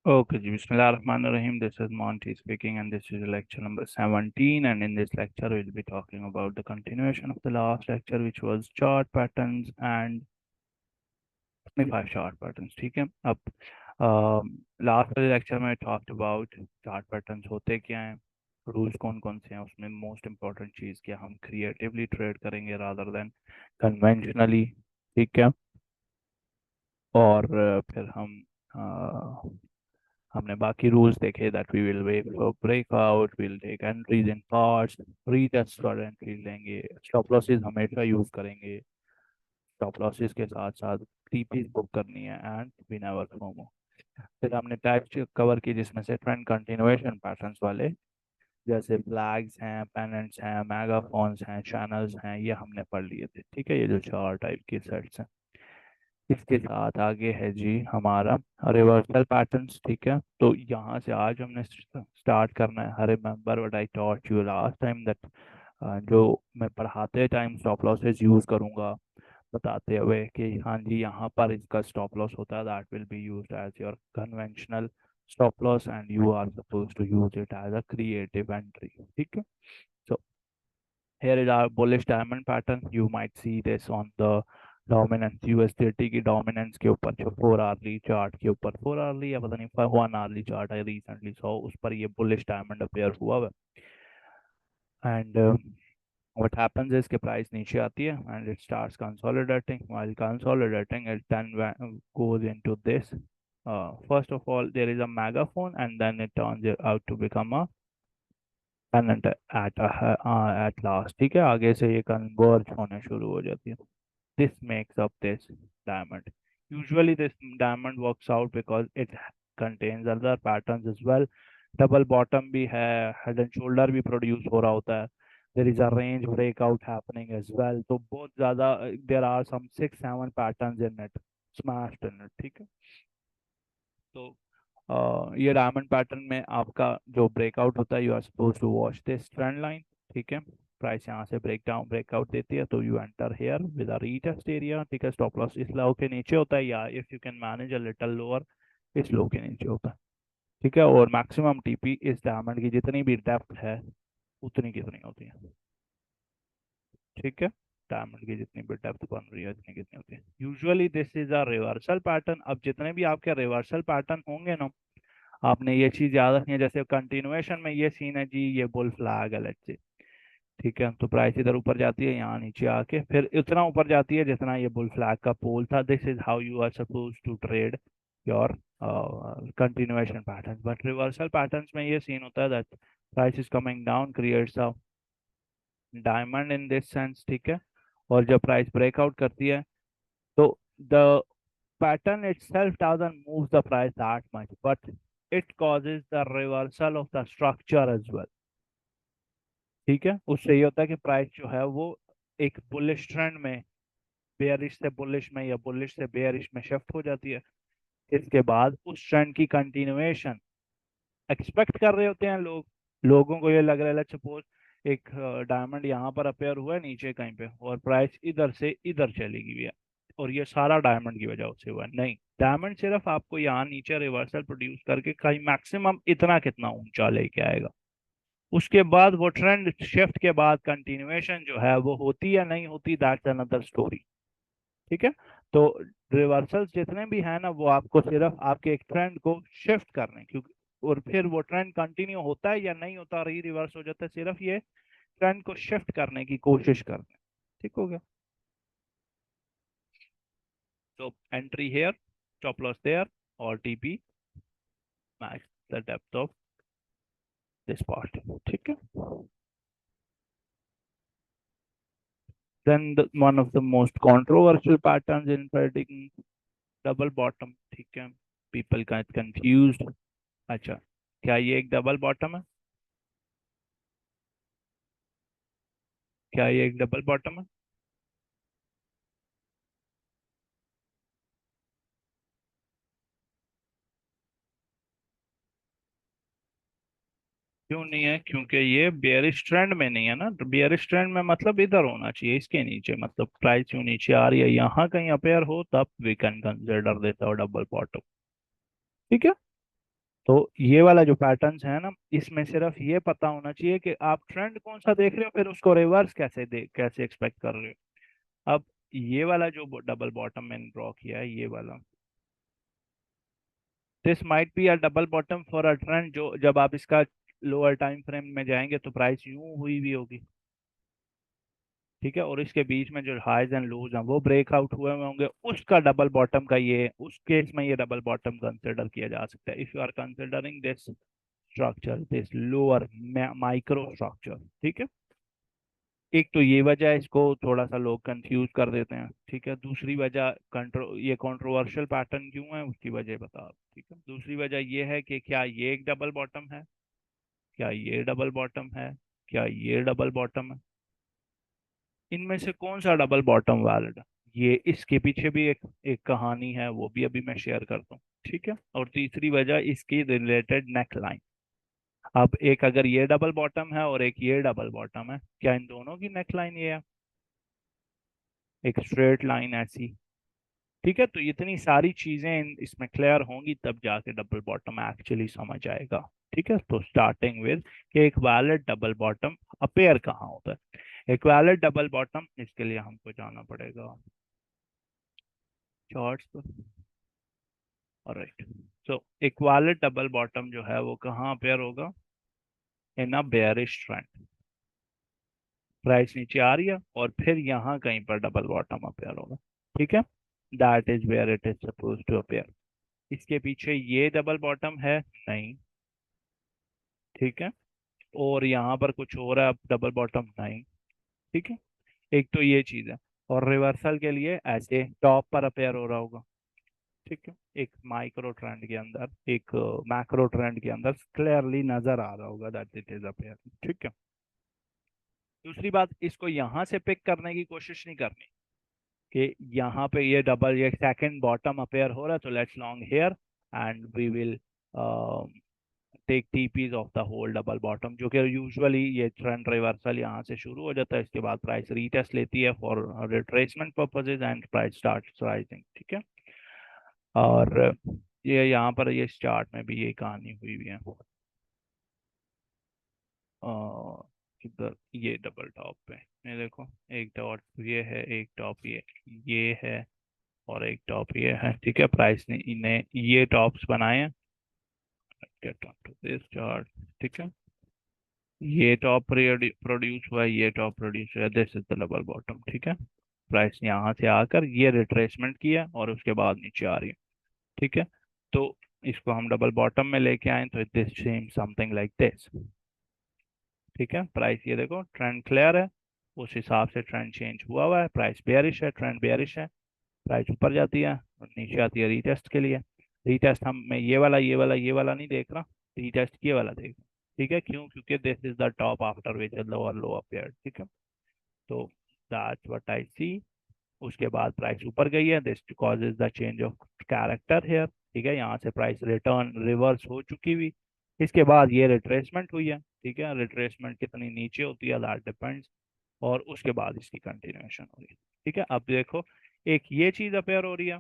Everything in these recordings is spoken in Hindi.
Okay, ji, Bismillahirrahmanirrahim. This is Monty speaking, and this is lecture number 17. And in this lecture, we'll be talking about the continuation of the last lecture, which was chart patterns and 25 chart patterns. ठीक है अब लास्ट वाले लेक्चर में टॉक्ड अबाउट चार्ट पैटर्न्स होते क्या हैं, रूल्स कौन कौन से हैं, उसमें मोस्ट इम्पोर्टेंट चीज़ क्या, हम क्रिएटिवली ट्रेड करेंगे रादर देन कन्वेंशनली। ठीक है। और फिर हमने बाकी रूल्स देखे that we will wait for breakout, will take entries in parts, retest for entries लेंगे, स्टॉप लॉसेस हमेशा यूज करेंगे, स्टॉप लॉसेस के साथ साथ टीपीज बुक करनी है एंड वी नेवर फोमो। फिर हमने टाइप्स कवर की जिसमें से ट्रेंड कंटिन्यूएशन पैटर्न्स वाले, जैसे फ्लैग्स हैं, पेनेंट्स हैं, मेगाफोन्स हैं, चैनल्स हैं, ये हमने पढ़ लिए थे। ठीक है, ये जो चार टाइप के सेट्स हैं। इसके साथ आगे है जी हमारा रिवर्सल पैटर्न्स। ठीक है, तो यहाँ से आज हमने स्टार्ट करना है। Remember what I taught you last time that जो मैं पढ़ाते टाइम स्टॉप लॉसेस यूज करूंगा, बताते हुए कि हाँ जी यहाँ पर इसका स्टॉप लॉस होता है, that will be used as your conventional stop loss and you are suppose to use it as a creative entry. ठीक है। So here is our bullish diamond pattern. You might see this on the dominance, USDT की dominance के ऊपर जो 4 hourly चार्ट के ऊपर, 4 hourly या पता नहीं 1 hourly चार्ट है रिसेंटली सो उस पर ये bullish diamond अपेयर हुआ है। एंड what happens is कि प्राइस नीचे आती है and it starts consolidating. While consolidating it then goes into this, first of all there is a megaphone and then it turns out to become a pennant at last। ठीक है, आगे से ये कन्वर्ज होने शुरू हो जाती है। This makes up this diamond. Usually this diamond works out because it contains other patterns as well. Double bottom भी है, head and shoulder भी produce हो रहा होता है, there is a range breakout happening as well। तो बहुत ज़्यादा there are some 6-7 patterns in it, smashed in it। ठीक है, तो ये डायमंड पैटर्न में आपका जो ब्रेकआउट होता है, you are suppose to watch this trend line. ठीक है, प्राइस यहाँ से ब्रेकआउट देती है तो you enter here with a retest area. ठीक है, स्टॉप लॉस इस लो के नीचे होता है या if you can manage a little lower इस लो के नीचे होता है। ठीक है, और मैक्सिमम टीपी इस डायमंड की जितनी भी डेप्थ है उतनी कितनी होती है। ठीक है, डायमंड की जितनी भी डेप्थ बन रही है उतनी कितनी होती है। Usually this is a reversal pattern. अब जितने भी आपके रिवर्सल पैटर्न होंगे ना, आपने ये चीज याद रखनी है। जैसे कंटिन्यूएशन में ये सीन है जी, ये बुल फ्लैग है लेट्स से। ठीक है, तो प्राइस इधर ऊपर जाती है, यहाँ नीचे आके फिर इतना ऊपर जाती है जितना ये बुल फ्लैग का पोल था। This is how you are suppose to trade your continuation pattern. But reversal patterns में ये सीन होता है that price is coming down, creates a diamond in this sense. ठीक है, और जब प्राइस ब्रेकआउट करती है तो the pattern itself doesn't move the price that much, but it causes the reversal of the structure as well। ठीक है, उससे ये होता है कि प्राइस जो है वो एक बुलिश ट्रेंड में बेयरिश से बुलिश में या बुलिश से बेयरिश में शिफ्ट हो जाती है। इसके बाद उस ट्रेंड की कंटिन्यूएशन एक्सपेक्ट कर रहे होते हैं लोग। लोगों को ये लग रहा है सपोज एक डायमंड यहाँ पर अपेयर हुआ है नीचे कहीं पे और प्राइस इधर से इधर चली गई है और ये सारा डायमंड की वजह से हुआ है। नहीं, डायमंड सिर्फ आपको यहाँ नीचे रिवर्सल प्रोड्यूस करके कहीं मैक्सिमम इतना कितना ऊंचा लेके आएगा। उसके बाद वो ट्रेंड शिफ्ट के बाद कंटिन्यूएशन जो है वो होती या नहीं होती, दैट्स अनदर स्टोरी। ठीक है, तो रिवर्सल्स जितने भी हैं ना वो आपको सिर्फ आपके एक ट्रेंड को शिफ्ट करने, क्योंकि और फिर वो ट्रेंड कंटिन्यू होता है या नहीं होता, री रिवर्स हो जाता है, सिर्फ ये ट्रेंड को शिफ्ट करने की कोशिश करते हैं। ठीक हो गया, तो entry here, stop loss there, और TP match the depth of this part. ठीक है, then one of the most controversial patterns in trading, double bottom. ठीक है, पीपल का कंफ्यूज्ड। अच्छा, क्या ये एक डबल बॉटम है? क्या ये एक डबल बॉटम है? क्यों नहीं है? क्योंकि ये बेयरिश ट्रेंड में नहीं है ना। बेयरिश ट्रेंड में मतलब इधर होना चाहिए, इसके नीचे, मतलब प्राइस क्यों नीचे आ रही है, यहाँ कहीं अपेयर हो तब वी कैन कंसिडर देता हो डबल बॉटम। ठीक है, तो ये वाला जो पैटर्न्स है ना, इसमें सिर्फ ये पता होना चाहिए कि आप ट्रेंड कौन सा देख रहे हो, फिर उसको रिवर्स कैसे एक्सपेक्ट कर रहे हो। अब ये वाला जो डबल बॉटम मैंने ड्रॉ किया है, ये वाला, this might be a double bottom for a trend, जो जब आप इसका लोअर टाइम फ्रेम में जाएंगे तो प्राइस यूं हुई भी होगी। ठीक है, और इसके बीच में जो हाइज एंड लोज हैं वो ब्रेकआउट हुए हुए होंगे, उसका डबल बॉटम का ये, उस केस में ये डबल बॉटम कंसिडर किया जा सकता है, if you are considering this structure, this lower micro structure. ठीक है, एक तो ये वजह है, इसको थोड़ा सा लोग कंफ्यूज कर देते हैं। ठीक है, दूसरी वजह ये कंट्रोवर्शियल पैटर्न क्यों है उसकी वजह बता। ठीक है, दूसरी वजह ये है कि क्या ये एक डबल बॉटम है, क्या ये डबल बॉटम है, क्या ये डबल बॉटम है, इनमें से कौन सा डबल बॉटम वैलिड है। ये इसके पीछे भी एक एक कहानी है, वो भी अभी मैं शेयर करता हूँ। ठीक है, और तीसरी वजह इसकी रिलेटेड नेक लाइन। अब एक अगर ये डबल बॉटम है और एक ये डबल बॉटम है, क्या इन दोनों की नेक लाइन ये है, एक स्ट्रेट लाइन ऐसी। ठीक है, तो इतनी सारी चीजें इसमें क्लियर होंगी तब जाके डबल बॉटम एक्चुअली समझ आएगा। ठीक है, तो स्टार्टिंग विद कि एक वैलिड डबल बॉटम अपेयर कहाँ होता है। एक वैलिड डबल बॉटम, इसके लिए हमको जाना पड़ेगा चार्ट्स पर। ऑलराइट, सो एक वैलिड डबल बॉटम जो है वो कहाँ अपेयर होगा, इन अ बेयरिश ट्रेंड। प्राइस नीचे आ रही है और फिर यहाँ कहीं पर डबल बॉटम अपेयर होगा। ठीक है, that is where it is suppose to appear. इसके पीछे ये डबल बॉटम है नहीं। ठीक है, और यहाँ पर कुछ हो रहा है, डबल बॉटम नहीं। ठीक है, एक तो ये चीज है, और रिवर्सल के लिए ऐसे टॉप पर अपेयर हो रहा होगा। ठीक है, एक माइक्रो ट्रेंड के अंदर, एक मैक्रो ट्रेंड के अंदर क्लियरली नजर आ रहा होगा दैट इट इज अपेयर। ठीक है, दूसरी बात, इसको यहाँ से पिक करने की कोशिश नहीं करनी कि यहाँ पे ये सेकंड बॉटम अपेयर हो रहा है तो let's long here and we will take TPs of the whole double bottom, जो कि यूजुअली ये ट्रेंड रिवर्सल यहाँ से शुरू हो जाता है, इसके बाद प्राइस रीटेस्ट लेती है for retracement purposes and price start rising. ठीक है, और ये यहाँ पर ये चार्ट में भी ये कहानी हुई हुई है। किधर, ये डबल टॉप पे ये देखो, एक डॉट ये है, एक टॉप ये है, और एक टॉप ये है। ठीक है, प्राइस ने इन्हें ये टॉप्स बनाए हैं। Get on to this chart. ठीक है, ये टॉप प्रोड्यूस हुआ है, ये टॉप प्रोड्यूस हुआ है, this is the double bottom. ठीक है, प्राइस यहाँ से आकर ये रिट्रेसमेंट किया और उसके बाद नीचे आ रही है। ठीक है, तो इसको हम डबल बॉटम में लेके आए तो this same something like this. ठीक है, प्राइस ये देखो, ट्रेंड क्लियर है, उस हिसाब से ट्रेंड चेंज हुआ हुआ है, प्राइस बेयरिश है, ट्रेंड बेयरिश है, प्राइस ऊपर जाती है और नीचे आती है रीटेस्ट के लिए। रीटेस्ट हम, मैं ये वाला नहीं देख रहा, रीटेस्ट ये वाला देख रहा। ठीक है, क्यों, क्योंकि this is the top after which lower low appeared. ठीक है, तो दैट्स व्हाट आई सी। उसके बाद प्राइस ऊपर गई है, this causes the change of character here. ठीक है, यहाँ से प्राइस रिटर्न रिवर्स हो चुकी हुई, इसके बाद ये रिट्रेसमेंट हुई है। ठीक है, रिट्रेसमेंट कितनी नीचे होती है दैट डिपेंड्स, और उसके बाद इसकी कंटिन्यूएशन हो रही है। ठीक है, अब देखो, एक ये चीज अपेयर हो रही है।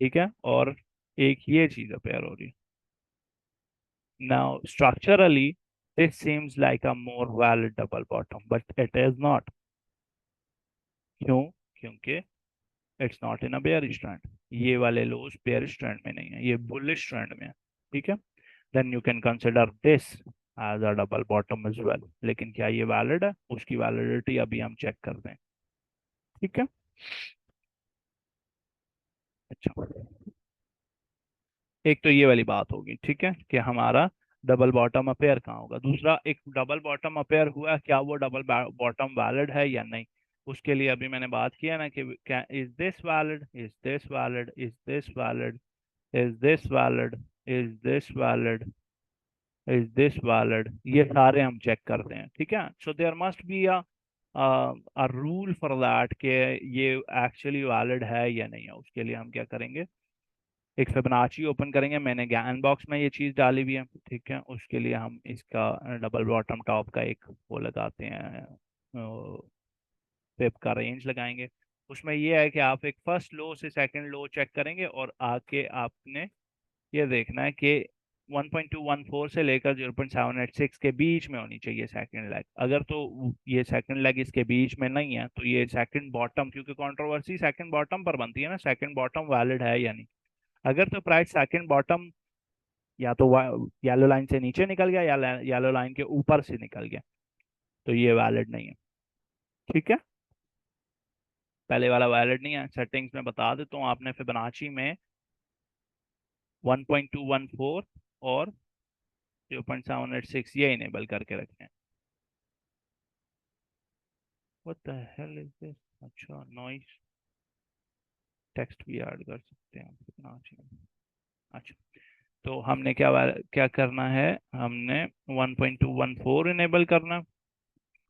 ठीक है, और एक ये चीज अपेयर हो रही है। Now structurally this seems like a more valid double bottom but it is not। क्यों, क्योंकि it's not in a bearish trend, ये वाले लोज बेयरिश ट्रेंड में नहीं है, ये बुलिश ट्रेंड में है। ठीक है, then you can consider this as a double bottom as well, लेकिन क्या ये वैलिड है, उसकी वैलिडिटी अभी हम चेक करते हैं। ठीक है, अच्छा, एक तो ये वाली बात होगी। ठीक है, कि हमारा डबल बॉटम अपेयर कहाँ होगा। दूसरा, एक डबल बॉटम अपेयर हुआ, क्या वो डबल बॉटम वैलिड है या नहीं, उसके लिए अभी मैंने बात किया ना कि क्या is this valid, is this valid, is this valid, is this valid, is this valid, is this valid, ये सारे हम चेक करते हैं। ठीक है, so there must be a rule for that कि ये एक्चुअली वैलिड है या नहीं है। उसके लिए हम क्या करेंगे, एक फिबोनाची ओपन करेंगे, मैंने ज्ञान बॉक्स में ये चीज़ डाली हुई है। ठीक है, उसके लिए हम इसका डबल बॉटम टॉप का एक वो लगाते हैं, फिब का रेंज लगाएंगे। उसमें ये है कि आप एक फर्स्ट लो से सेकंड लो चेक करेंगे और आके आपने ये देखना है कि 1.214 से लेकर 0.786 के बीच में होनी चाहिए सेकंड लेग। अगर तो ये सेकंड लेग इसके बीच में नहीं है तो ये सेकंड बॉटम, क्योंकि कंट्रोवर्सी सेकंड बॉटम पर बनती है ना, सेकंड बॉटम वैलिड है या नहीं। अगर तो प्राइस सेकंड बॉटम या तो येलो लाइन से नीचे निकल गया या येलो लाइन के ऊपर से निकल गया तो ये वैलिड नहीं है। ठीक है, पहले वाला वैलिड नहीं है। सेटिंग्स में बता देता हूँ, आपने फिबोनाची में 1.214 और 0.786 ये इनेबल करके रखें। What the hell is this. अच्छा, नॉइस टेक्स्ट भी ऐड कर सकते हैं फिबोनाची में। अच्छा, तो हमने क्या करना है, हमने 1.214 इनेबल करना।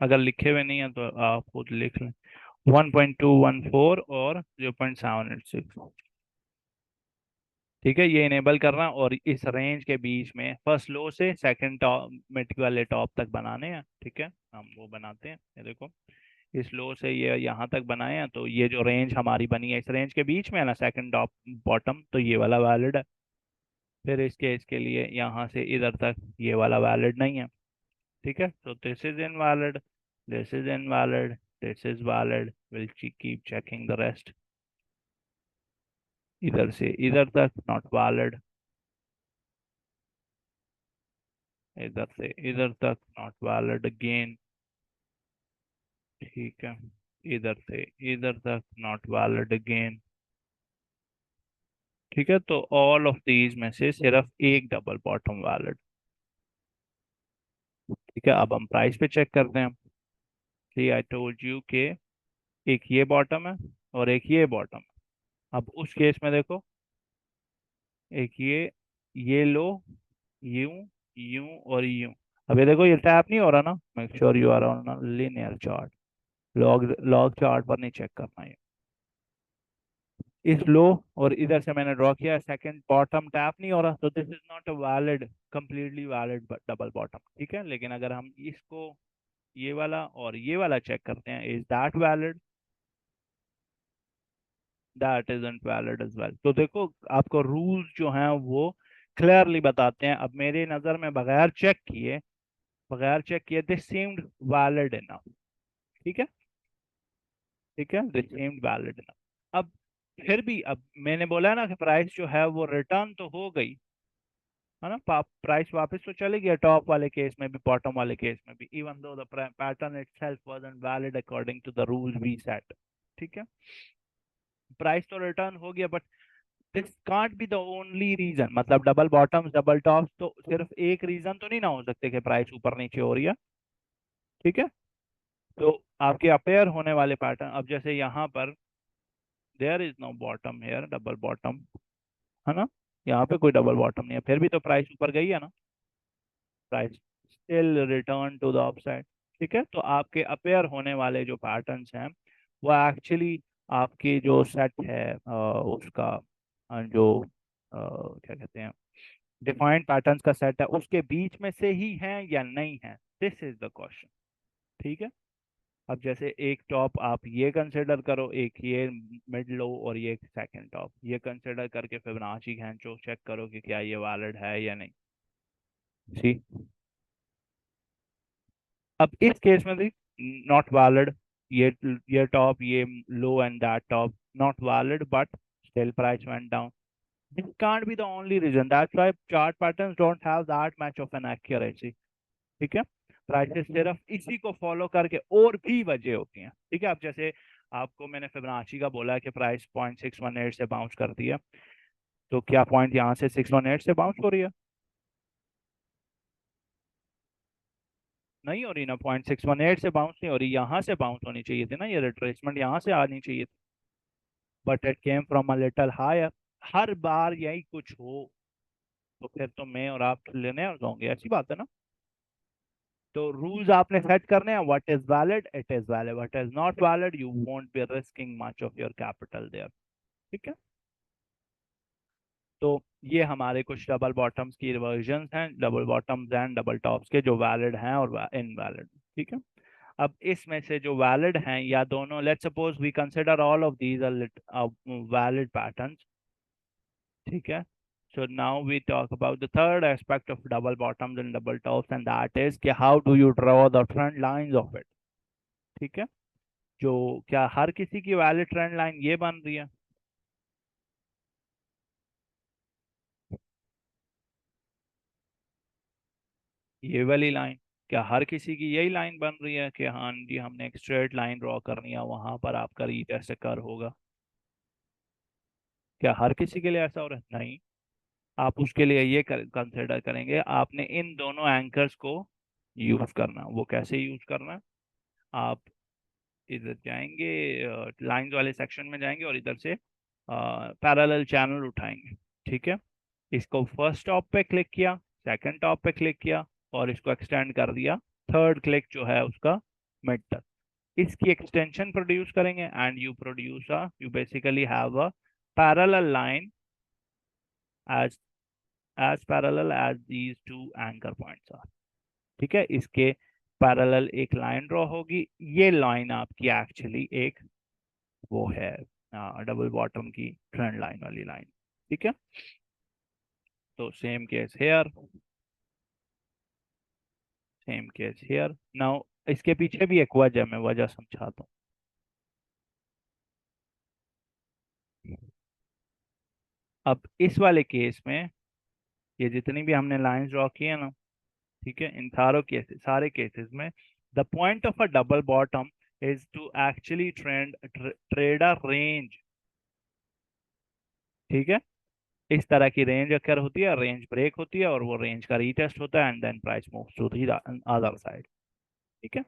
अगर लिखे हुए नहीं है तो आप खुद लिख लें, 1.214 और 0.786। ठीक है, ये इनेबल करना और इस रेंज के बीच में फर्स्ट लो से सेकंड टॉप मिड वाले टॉप तक बनाने हैं। ठीक है, हम वो बनाते हैं। ये देखो, इस लो से ये यहाँ तक बनाए हैं, तो ये जो रेंज हमारी बनी है इस रेंज के बीच में है ना सेकंड टॉप बॉटम, तो ये वाला वैलिड है। फिर इसके लिए यहाँ से इधर तक ये वाला वैलिड नहीं है। ठीक है, तो this is invalid, this is invalid, this is valid, will keep checking the rest. इधर से इधर तक नॉट वैलिड, इधर से इधर तक नॉट वैलिड अगेन। ठीक है, इधर से इधर तक नॉट वैलिड अगेन। ठीक है, तो ऑल ऑफ दीज में से सिर्फ एक डबल बॉटम वैलिड। ठीक है, अब हम प्राइस पे चेक करते हैं। सी आई टोल्ड यू के एक ये बॉटम है और एक ये बॉटम है। अब उस केस में देखो, एक ये लो, यूं, यूं और यूं। अब ये देखो, ये टैप नहीं हो रहा ना, make sure you are on linear chart. Log log chart पर नहीं चेक करना है। इस लो और इधर से मैंने ड्रॉ किया, सेकंड बॉटम टैप नहीं हो रहा, तो this is not a valid, completely valid double bottom. ठीक है, लेकिन अगर हम इसको ये वाला और ये वाला चेक करते हैं, is that valid, that isn't valid as well. तो देखो, आपको रूल्स जो हैं वो क्लियरली बताते हैं। अब मेरे नज़र में बगैर चेक किए दिस सीम्ड वैलिड इनफ। ठीक है, ठीक है, दिस सीम्ड वैलिड इनफ। अब फिर भी, अब मैंने बोला ना कि प्राइस जो है वो रिटर्न तो हो गई है ना, प्राइस वापस तो चले गया टॉप वाले केस में भी बॉटम वाले केस में भी, even though the pattern itself wasn't valid according to the rules we set. ठीक है, प्राइस तो रिटर्न हो गया, but this can't be the only reason. मतलब डबल बॉटम्स डबल टॉप्स तो सिर्फ एक रीजन तो नहीं ना हो सकते कि प्राइस ऊपर नीचे हो रही है। ठीक है, तो आपके अपेयर होने वाले पैटर्न, अब जैसे यहाँ पर there is no bottom here, double bottom है ना, यहाँ पे कोई डबल बॉटम नहीं है, फिर भी तो प्राइस ऊपर गई है ना, price still return to the upside. ठीक है, तो आपके अपेयर होने वाले जो पैटर्न्स हैं वो एक्चुअली आपकी जो सेट है उसका जो क्या कहते हैं, डिफाइंड पैटर्न्स का सेट है, उसके बीच में से ही है या नहीं है, दिस इज द क्वेश्चन। ठीक है, अब जैसे एक टॉप आप ये कंसिडर करो, एक ये मिड लो और ये सेकंड टॉप, ये कंसिडर करके फिबोनाची खींचो, चेक करो कि क्या ये वैलिड है या नहीं। सी, अब इस केस में भी नॉट वैलिड, ये टॉप, ये low and that top not valid, but still price went down. This can't be the only reason. That's why chart patterns don't have that much of an accuracy. ठीक है, प्राइसेस सिर्फ इसी को फॉलो करके और भी वजह होती हैं। ठीक है, अब जैसे आपको मैंने फिबोनाची का बोला कि प्राइस 0.618 से बाउंस करती है, तो क्या पॉइंट यहाँ से 618 से बाउंस हो रही है? नहीं हो रही ना, 0.618 से बाउंस नहीं हो रही, यहाँ से बाउंस होनी चाहिए थी ना, ये रिट्रेसमेंट यहाँ से आनी चाहिए थी, but it came from a little higher. हर बार यही कुछ हो तो फिर तो मैं और आप लेने और जाओगे, ऐसी बात है ना। तो रूल्स आपने सेट करने हैं, what is valid it is valid, what is not valid you won't be risking much of your capital there. ठीक है, तो ये हमारे कुछ डबल बॉटम्स की वर्जन हैं, double bottoms and double tops के जो वैलिड हैं और इनवैलिड। ठीक है, अब इसमें से जो वैलिड हैं या दोनों, let's suppose we consider all of these are valid patterns. ठीक है, So now we talk about the third aspect of double bottoms and double tops, and that is कि how do you draw the trend lines of it. ठीक है, जो क्या हर किसी की वैलिड ट्रेंड लाइन ये बन रही है? ये वाली लाइन, क्या हर किसी की यही लाइन बन रही है कि हाँ जी हमने एक स्ट्रेट लाइन ड्रॉ करनी है, वहां पर आपका रीटेस्ट कर होगा? क्या हर किसी के लिए ऐसा हो रहा है? नहीं। आप उसके लिए ये कंसिडर करेंगे, आपने इन दोनों एंकर्स को यूज करना। वो कैसे यूज करना? आप इधर जाएंगे, लाइंस वाले सेक्शन में जाएंगे और इधर से पैरेलल चैनल उठाएंगे। ठीक है, इसको फर्स्ट टॉप पे क्लिक किया, सेकंड टॉप पे क्लिक किया, और इसको एक्सटेंड कर दिया थर्ड क्लिक जो है उसका मिड तक। इसकी एक्सटेंशन प्रोड्यूस करेंगे and you basically have a parallel line as parallel as these two anchor points are. ठीक है, इसके पैरेलल एक लाइन ड्रॉ होगी। ये लाइन आपकी एक्चुअली एक वो है डबल बॉटम की ट्रेंड लाइन वाली लाइन। ठीक है, तो same case hair, same case hair. Now इसके पीछे भी एक वजह, मैं वजह समझाता हूँ। अब इस वाले केस में ये जितनी भी हमने लाइंस ड्रॉ की है ना, ठीक है, इन सारे केसेस में the point of a double bottom is to actually trade a range. ठीक है, इस तरह की रेंज अकर होती है, रेंज ब्रेक होती है, और वो रेंज का रीटेस्ट होता है and then price moves to the other side. ठीक है,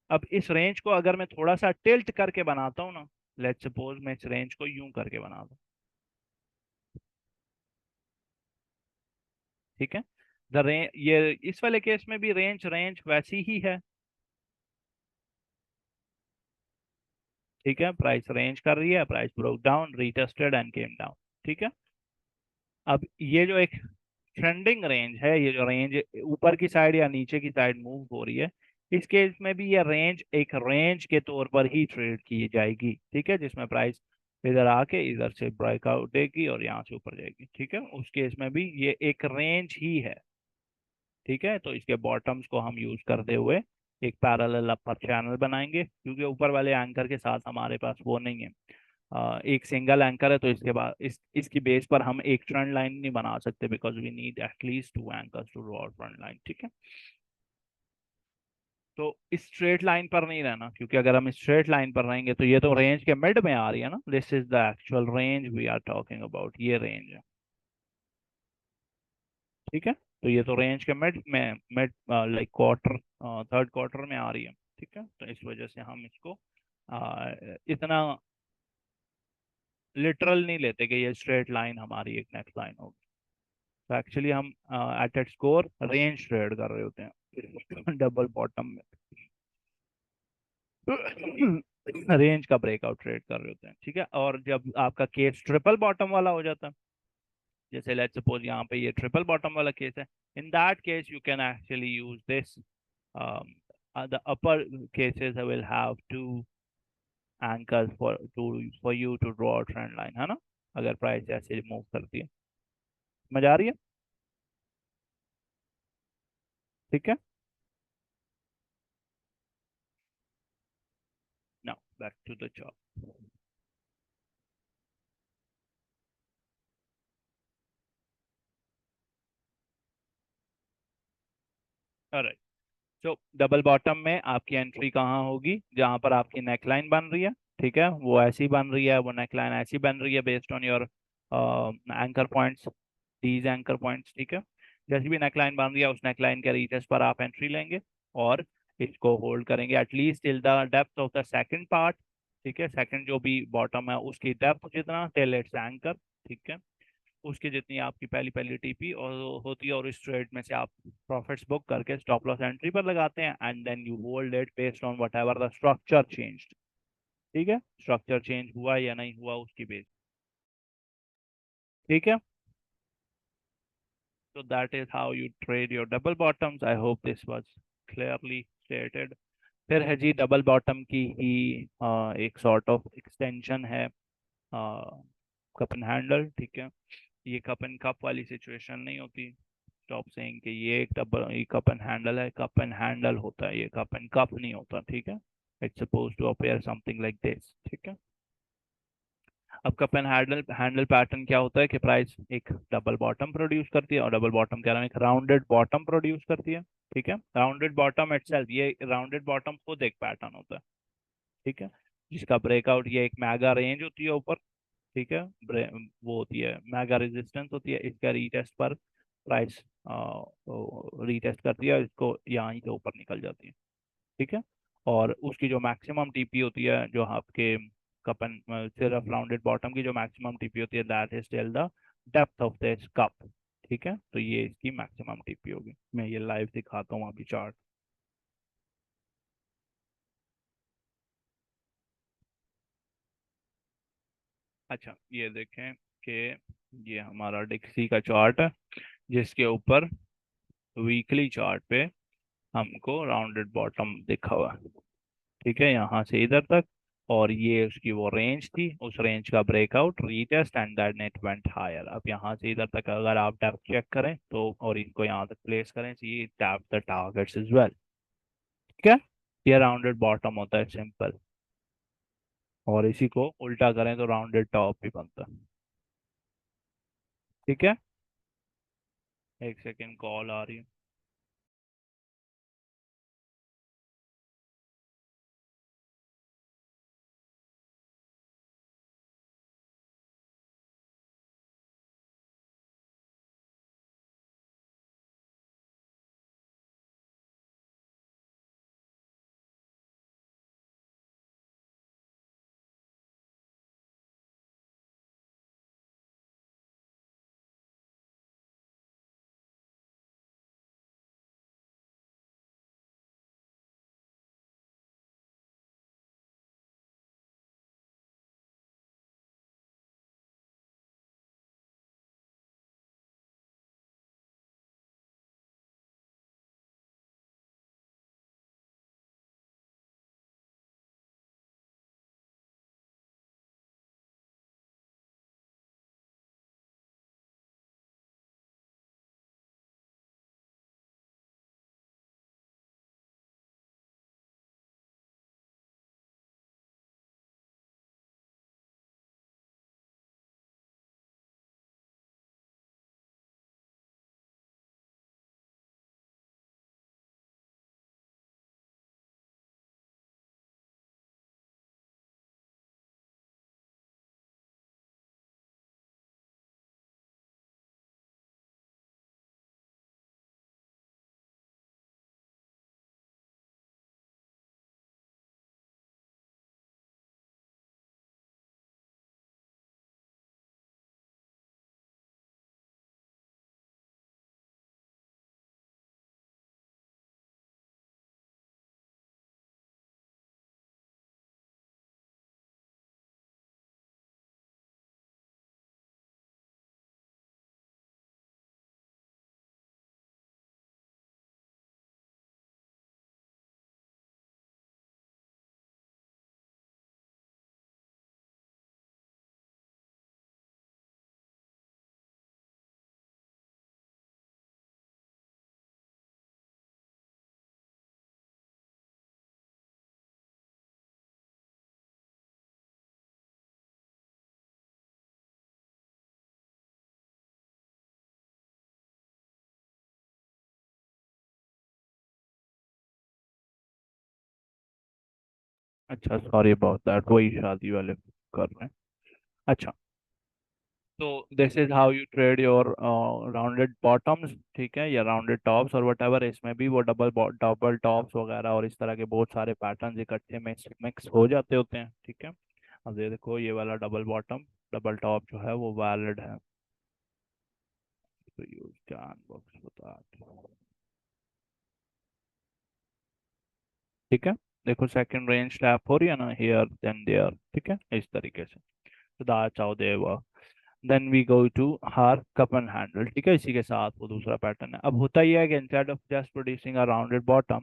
अब इस रेंज को अगर मैं थोड़ा सा टिल्ट करके बनाता हूँ ना, लेट्स सपोज मैं इस रेंज को यूं करके बनाता हूँ। ठीक है, द रेंज, ये इस वाले केस में भी रेंज रेंज वैसी ही है। ठीक है, प्राइस रेंज कर रही है, price broke down, retested and came down. ठीक है, अब ये जो एक ट्रेंडिंग रेंज है, ये जो रेंज ऊपर की साइड या नीचे की साइड मूव हो रही है, इस केस में भी ये रेंज एक रेंज के तौर पर ही ट्रेड की जाएगी। ठीक है, जिसमें प्राइस इधर आके इधर से ब्रेकआउट देगी और यहाँ से ऊपर जाएगी। ठीक है, उस केस में भी ये एक रेंज ही है। ठीक है, तो इसके बॉटम्स को हम यूज करते हुए एक पैरेलल अपर चैनल बनाएंगे, क्योंकि ऊपर वाले एंकर के साथ हमारे पास वो नहीं है, एक सिंगल एंकर है, तो इसके बाद इसकी बेस पर हम एक ट्रेंड लाइन नहीं बना सकते, because we need at least two anchors to draw trend line. ठीक है, तो स्ट्रेट लाइन पर नहीं रहना, क्योंकि अगर हम स्ट्रेट लाइन पर रहेंगे तो ये तो रेंज के मिड में आ रही है ना। This is the actual range we are talking about, ये रेंज है। ठीक है, तो ये तो रेंज के mid like quarter, third quarter में आ रही है। ठीक है, तो इस वजह से हम इसको इतना लिटरल नहीं लेते कि ये स्ट्रेट लाइन हमारी एक नेक्स्ट लाइन होगी। तो एक्चुअली हम at at score range trade कर रहे होते हैं डबल बॉटम में रेंज का ब्रेकआउट ट्रेड कर रहे होते हैं। ठीक है, और जब आपका केस ट्रिपल बॉटम वाला हो जाता है, जैसे लेट्स सपोज यहाँ पे ये ट्रिपल बॉटम वाला केस है, in that case you can actually use this, the upper cases will have two anchors for you to draw trend line, है ना, अगर प्राइस ऐसे मूव करती है। मजा आ रही है? ठीक है, now back to the job. Alright, तो डबल बॉटम में आपकी एंट्री कहाँ होगी? जहां पर आपकी नेकलाइन बन रही है। ठीक है, वो ऐसी बन रही है, वो नेकलाइन ऐसी बन रही है based on your anchor points, these anchor points. ठीक है, जैसी भी नेकलाइन बन रही है उस नेकलाइन के रीचेस पर आप एंट्री लेंगे और इसको होल्ड करेंगे at least till the depth of the second part. ठीक है, सेकंड जो भी बॉटम है उसकी डेप्थ जितना टिल इट्स एंकर। ठीक है, उसकी जितनी आपकी पहली पहली टीपी और होती है, और इस ट्रेड में से आप प्रॉफिट्स बुक करके स्टॉप लॉस एंट्री पर लगाते हैं and then you hold it based on whatever the structure change. ठीक है, स्ट्रक्चर चेंज हुआ या नहीं हुआ उसकी बेस। ठीक है, so that is how you trade your double bottoms. I hope this was clearly stated. फिर है जी डबल बॉटम की ही एक सॉर्ट ऑफ एक्सटेंशन है कपन हैंडल। ठीक है, ये कप एंड कप वाली सिचुएशन नहीं होती। स्टॉप सेइंग कि ये एक डबल, ये कप एंड हैंडल है, कप एंड हैंडल होता है, ये कप एंड कप नहीं होता, ठीक है। It's suppose to appear something like this, ठीक है। अब cup and handle handle pattern क्या होता है कि प्राइस एक डबल बॉटम प्रोड्यूस करती है, और डबल बॉटम क्या नाम है, एक राउंडेड बॉटम प्रोड्यूस करती है, ठीक है। राउंडेड बॉटम इटसेल्फ, ये राउंडेड बॉटम खुद एक पैटर्न होता है, ठीक है, जिसका ब्रेकआउट ये एक मैगा रेंज होती है ऊपर, ठीक है। वो होती है मैगा रेजिस्टेंस होती है, इसका रीटेस्ट पर प्राइस रीटेस्ट करती है, इसको यहाँ ही से ऊपर निकल जाती है, ठीक है। और उसकी जो मैक्सिमम टीपी होती है, जो आपके कपन सिर्फ राउंडेड बॉटम की जो मैक्सिमम टीपी होती है, that is till the depth of this cup, ठीक है। तो ये इसकी मैक्सिमम टीपी होगी, मैं ये लाइव दिखाता हूँ अभी चार्ट। अच्छा ये देखें कि ये हमारा डिक्सी का चार्ट है, जिसके ऊपर वीकली चार्ट पे हमको राउंडेड बॉटम दिखा हुआ है, ठीक है, यहाँ से इधर तक। और ये उसकी वो रेंज थी, उस रेंज का breakout retest and that net went higher. अब यहाँ से इधर तक अगर आप डेप्थ चेक करें तो, और इनको यहाँ तक प्लेस करें, so ये tap the targets is well, ठीक है। ये राउंडेड बॉटम होता है, सिंपल। और इसी को उल्टा करें तो राउंडेड टॉप भी बनता है, ठीक है। एक सेकेंड, कॉल आ रही है। अच्छा सॉरी अबाउट दैट, वही शादी वाले कर रहे हैं। अच्छा, तो this is how you trade your rounded bottoms, ठीक है, या राउंडेड टॉप्स और वट एवर, इसमें भी वो डबल टॉप्स वगैरह और इस तरह के बहुत सारे पैटर्न इकट्ठे मिक्स मिक्स हो जाते होते हैं, ठीक है। अब ये देखो, ये वाला डबल बॉटम डबल टॉप जो है वो वैलिड है, तो यूज कैन बॉक्स बता, ठीक है। देखो सेकंड रेंज टैप हो रही है ना, हियर देन देयर, ठीक है, इस तरीके से। तो that's how they work. Then we go to our cup and handle, ठीक है, इसी के साथ वो दूसरा पैटर्न है। अब होता यह है कि instead of just producing a rounded bottom,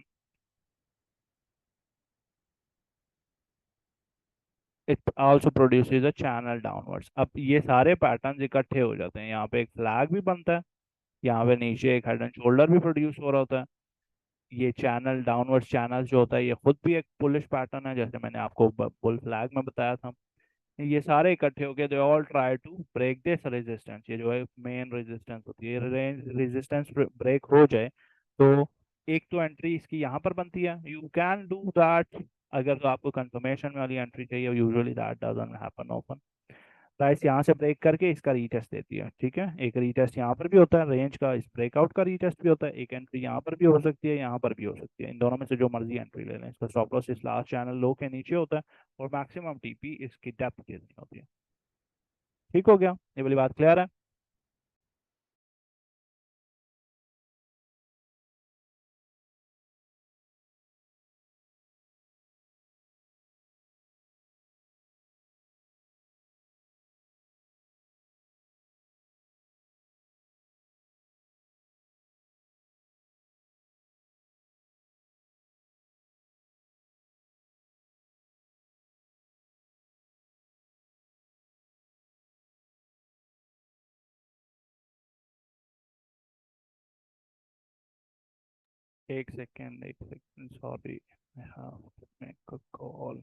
it also produces a channel downwards. अब ये सारे पैटर्न्स इकट्ठे हो जाते हैं, यहाँ पे एक फ्लैग भी बनता है, यहाँ पे नीचे एक हेड एंड शोल्डर भी प्रोड्यूस हो रहा होता है। ये चैनल डाउनवर्ड चैनल जो होता है ये खुद भी एक पुलिश पैटर्न है, जैसे मैंने आपको पुल फ्लैग में बताया था। ये सारे इकट्ठे होके they all try to break this resistance. ये जो है मेन रेजिस्टेंस होती है, रेजिस्टेंस ब्रेक हो जाए तो एक तो एंट्री इसकी यहाँ पर बनती है, यू कैन डू दैट। अगर तो आपको कंफर्मेशन वाली एंट्री चाहिए, usually that doesn't happen open. Price यहाँ से ब्रेक करके इसका रीटेस्ट देती है, ठीक है। एक रीटेस्ट यहाँ पर भी होता है, रेंज का इस ब्रेकआउट का रीटेस्ट भी होता है। एक एंट्री यहाँ पर भी हो सकती है, यहाँ पर भी हो सकती है, इन दोनों में से जो मर्जी एंट्री ले लें। इसका स्टॉप लॉस इस लास्ट चैनल लो के नीचे होता है, और मैक्सिमम टीपी इसकी डेप्थ कितनी होती है। ठीक हो गया, ये वाली बात क्लियर है। एक सेकेंड सॉरी, हाँ, make a call.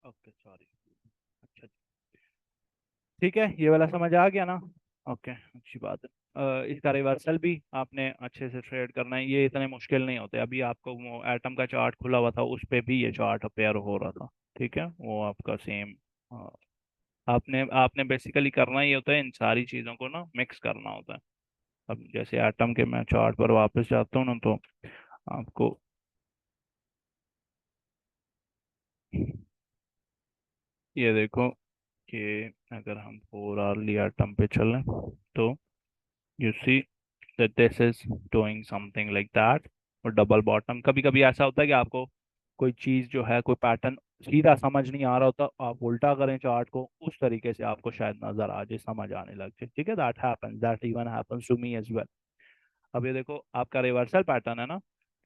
Okay sorry. अच्छा, ठीक है, ये वाला समझ आ गया ना। ओके, अच्छी बात है। इसका रिवर्सल भी आपने अच्छे से ट्रेड करना है, ये इतने मुश्किल नहीं होते। अभी आपको वो एटम का चार्ट खुला हुआ था, उस पे भी ये चार्ट अपेयर हो रहा था, ठीक है, वो आपका सेम। आपने आपने बेसिकली करना ही होता है, इन सारी चीज़ों को ना मिक्स करना होता है। अब जैसे एटम के मैं चार्ट पर वापस जाता हूँ ना, तो आपको ये देखो कि अगर हम 4 hourly एटम पे चलें तो you see that this is doing something like that। और डबल बॉटम, कभी कभी ऐसा होता है कि आपको कोई चीज जो है, कोई पैटर्न सीधा समझ नहीं आ रहा होता, आप उल्टा करें चार्ट को, उस तरीके से आपको शायद नजर आ जाए, समझ आने लग जाए, ठीक है। That happens, that even happens to me as well. अब ये देखो आपका रिवर्सल पैटर्न है ना,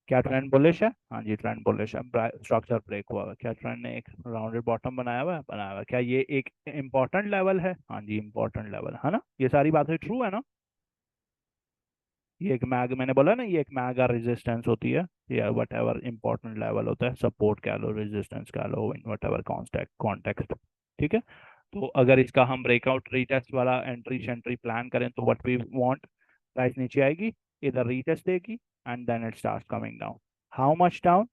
क्या ट्रेंड बुलिश है? हाँ जी, ट्रेंड बुलिश है। स्ट्रक्चर ब्रेक हुआ है, क्या ट्रेंड ने एक राउंडेड बॉटम बनाया हुआ है? बनाया हुआ है। क्या ये एक इंपॉर्टेंट लेवल है? हाँ जी, इंपॉर्टेंट लेवल है ना। ये सारी बातें ट्रू है ना। ये एक मैग, मैंने बोला ना, ये एक मैग रेजिस्टेंस होती है, या वट एवर इंपॉर्टेंट लेवल होता है, सपोर्ट कह लो, रेजिस्टेंस कह लो, इन वट एवर कॉन्टेक्स्ट, ठीक है। तो अगर इसका हम ब्रेकआउट रीटेस्ट वाला एंट्री शेंट्री प्लान करें तो व्हाट वी वांट, प्राइस नीचे आएगी, इधर रीटेस्ट देगी, and then it start coming down. How much down?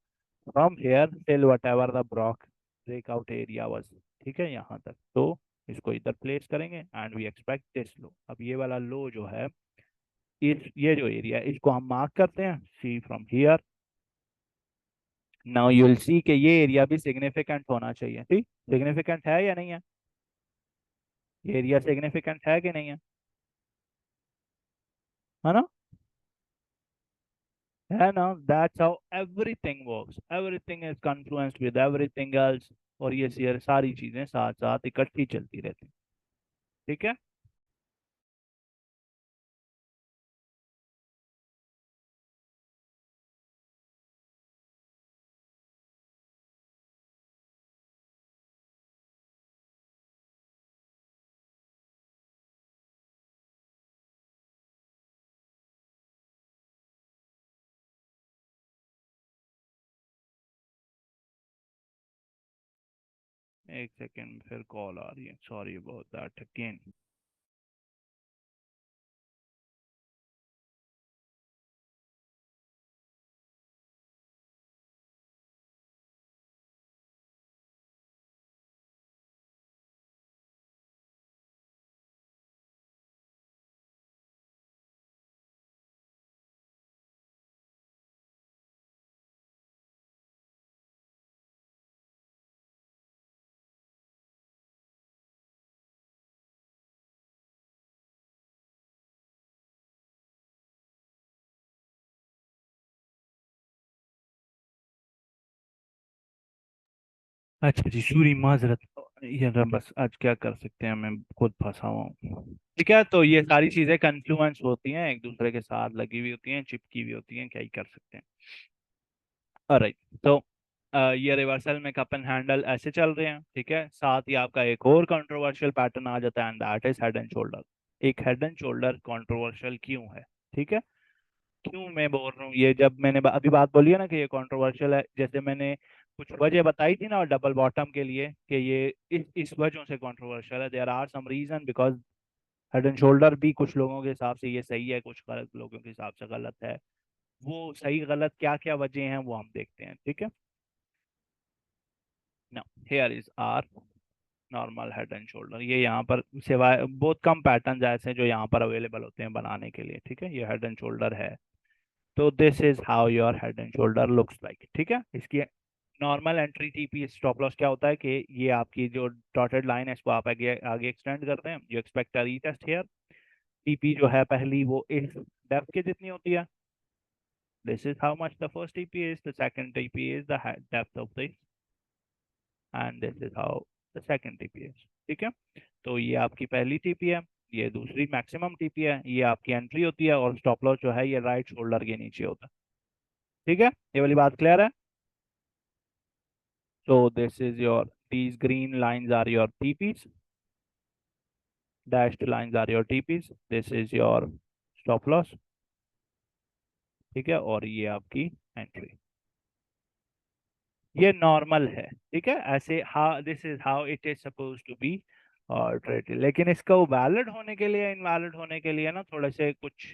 From here till whatever the broke breakout area was, ठीक है, यहाँ तक। तो इसको इधर प्लेस करेंगे and we expect this low. अब ये वाला लो जो है, इस ये जो एरिया है इसको हम मार्क करते हैं, see from here. Now you will see कि ये एरिया भी सिग्निफिकेंट होना चाहिए, ठीक। सिग्निफिकेंट है या नहीं है? ये एरिया सिग्निफिकेंट है कि नहीं है ना? है ना। That's how everything works, everything is confluenced with everything else. और ये सारी चीजें साथ साथ इकट्ठी चलती रहती हैं, ठीक है। एक सेकेंड, फिर कॉल आ रही है, सॉरी अबाउट दैट अगेन। अच्छा जी, सूरी माजरत। ये रहा, बस आज क्या कर सकते हैं, मैं खुद फंसा हुआ हूँ। ठीक है, तो ये सारी चीजें कन्फ्लुएंस होती हैं, एक दूसरे के साथ लगी हुई होती हैं, चिपकी हुई होती हैं, क्या ही कर सकते हैं। ऑलराइट। तो ये रिवर्सल में कप एंड हैंडल ऐसे चल रहे हैं, ठीक है। साथ ही आपका एक और कंट्रोवर्शियल पैटर्न आ जाता है, and that is head and shoulder. एक हेड एंड शोल्डर कंट्रोवर्शियल क्यों है? ठीक है, क्यों मैं बोल रहा हूँ ये, जब मैंने अभी बात बोली है ना कि ये कंट्रोवर्शियल है, जैसे मैंने कुछ वजह बताई थी ना डबल बॉटम के लिए, कि ये इस वजहों से कंट्रोवर्शियल है। There are some reason, because head and shoulder भी कुछ लोगों के हिसाब से ये सही है, कुछ गलत लोगों के हिसाब से गलत है। वो सही गलत क्या क्या वजह हैं वो हम देखते हैं, ठीक है। Now here is our normal head and shoulder. ये यहाँ पर सिवाय बहुत कम पैटर्न ऐसे हैं जो यहाँ पर अवेलेबल होते हैं बनाने के लिए, ठीक है। ये हेड एंड शोल्डर है। तो this is how your head and shoulder looks like, ठीक है। इसकी normal entry TP stop loss क्या होता है कि ये आपकी जो डॉटेड लाइन है इसको आप आगे आगे एक्सटेंड करते हैं, you expect a retest here. TP जो है पहली वो इस डेप्थ के जितनी होती है। This is how much the first TP is, the second TP is the depth of this, and this is how the second TP is, ठीक है। तो ये आपकी पहली टीपी है, ये दूसरी मैक्सिमम टीपी है, ये आपकी एंट्री होती है, और स्टॉप लॉस जो है ये राइट शोल्डर के नीचे होता है, ठीक है। ये वाली बात क्लियर है? So this is your, these green lines are your TPs, dashed lines are your TPs, this is your stop loss, ठीक है, और ये आपकी एंट्री। ये नॉर्मल है, ठीक है। ऐसे how this is how it is suppose to be और ट्रेडेड। लेकिन इसका वो वैलिड होने के लिए, इनवैलिड होने के लिए ना थोड़े से कुछ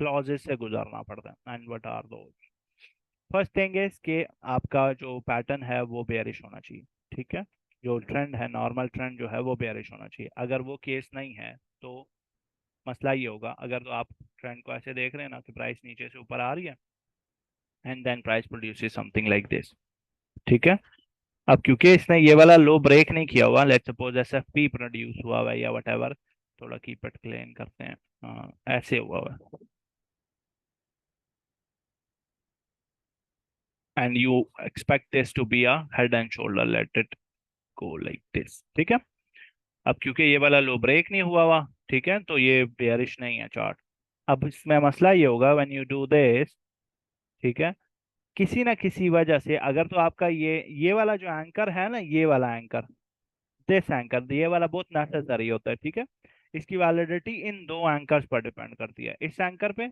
क्लॉजेस से गुजरना पड़ता है, and what are those? First thing is कि आपका जो पैटर्न है वो बेयरिश होना चाहिए, ठीक है। जो ट्रेंड है, नॉर्मल ट्रेंड जो है वो बेयरिश होना चाहिए। अगर वो केस नहीं है तो मसला ये होगा, अगर तो आप ट्रेंड को ऐसे देख रहे हैं ना कि प्राइस नीचे से ऊपर आ रही है, and then price produces something like this, ठीक है। अब क्योंकि इसने ये वाला लो ब्रेक नहीं किया हुआ, let's suppose S F P produce हुआ हुआ है या वट एवर, थोड़ा कीप इट क्लीन करते हैं। ऐसे हुआ हुआ है, and you expect this to be a head and shoulder, let it go like this, ठीक है। अब क्योंकि ये वाला लो ब्रेक नहीं हुआ हुआ, ठीक है, तो ये बेयरिश नहीं है चार्ट। अब इसमें मसला ये होगा व्हेन यू डू दिस, ठीक है, किसी ना किसी वजह से अगर तो आपका ये वाला जो एंकर है ना, ये वाला एंकर, दिस एंकर, ये वाला बहुत नेसेसरी होता है, ठीक है। इसकी वैलिडिटी इन दो एंकर्स पर डिपेंड करती है, इस एंकर पे,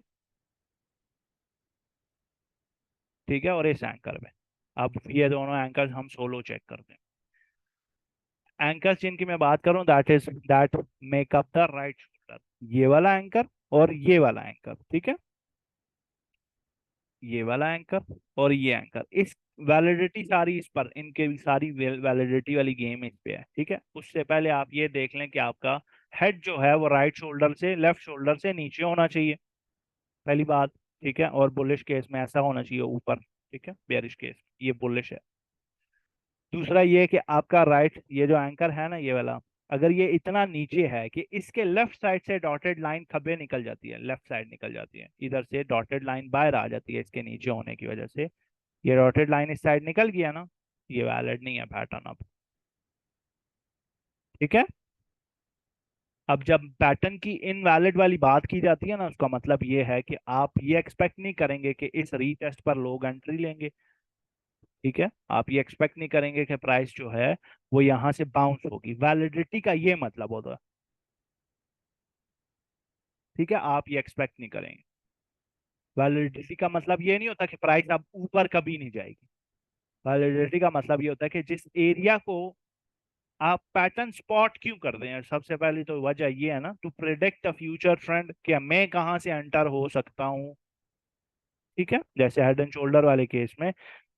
ठीक है, और इस एंकर पे। अब ये दोनों एंकर्स हम सोलो चेक करते हैं। एंकर्स जिनकी मैं बात करूं, that make up the right shoulder, ये वाला एंकर और ये वाला एंकर, ठीक है। ये वाला एंकर और ये एंकर, इस वैलिडिटी सारी इस पर, इनके भी सारी वैलिडिटी वाली गेम इस पे है, ठीक है। उससे पहले आप ये देख लें कि आपका हेड जो है वो राइट शोल्डर से, लेफ्ट शोल्डर से नीचे होना चाहिए, पहली बात, ठीक है। और बुलिश केस में ऐसा होना चाहिए ऊपर, ठीक है। बेयरिश केस ये बुलिश है। दूसरा ये कि आपका राइट, ये जो एंकर है ना, ये वाला, अगर ये इतना नीचे है कि इसके लेफ्ट साइड से डॉटेड लाइन खब्बे निकल जाती है, लेफ्ट साइड निकल जाती है, इधर से डॉटेड लाइन बाहर आ जाती है इसके नीचे होने की वजह से, ये डॉटेड लाइन इस साइड निकल गया ना, ये वैलिड नहीं है पैटर्न अब, ठीक है। अब जब पैटर्न की इनवैलिड वाली बात की जाती है ना, उसका मतलब ये है कि आप ये एक्सपेक्ट नहीं करेंगे कि इस रीटेस्ट पर लोग एंट्री लेंगे, ठीक है। आप ये एक्सपेक्ट नहीं करेंगे कि प्राइस जो है वो यहाँ से बाउंस होगी, वैलिडिटी का ये मतलब होता है, ठीक है। आप ये एक्सपेक्ट नहीं करेंगे। वैलिडिटी का मतलब ये नहीं होता कि प्राइस अब ऊपर कभी नहीं जाएगी। वैलिडिटी का मतलब ये होता है कि जिस एरिया को आप पैटर्न स्पॉट क्यों कर रहे हैं, सबसे पहली तो वजह ये है ना, to predict a future trend, कि मैं कहाँ से एंटर हो सकता हूँ, ठीक है। जैसे हेड एंड शोल्डर वाले केस में,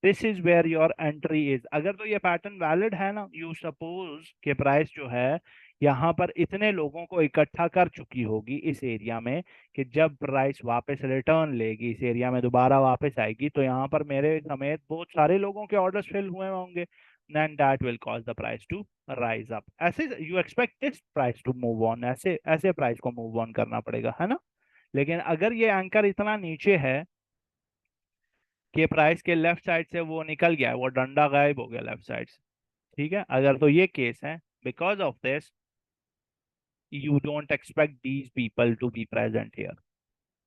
this is where your entry is. अगर तो ये पैटर्न वैलिड है ना, यू सपोज के प्राइस जो है यहाँ पर इतने लोगों को इकट्ठा कर चुकी होगी इस एरिया में, कि जब प्राइस वापस रिटर्न लेगी इस एरिया में, दोबारा वापस आएगी, तो यहाँ पर मेरे समेत बहुत सारे लोगों के ऑर्डर्स फिल हुए होंगे, then that will cause the price to rise up। ऐसे you expect this price to move on, ऐसे ऐसे प्राइस को मूव ऑन करना पड़ेगा, है ना। लेकिन अगर ये एंकर इतना नीचे है कि प्राइस के लेफ्ट साइड से वो निकल गया है, वो डंडा गायब हो गया लेफ्ट साइड से, ठीक है, अगर तो ये केस है, because of this you don't expect these people to be present here.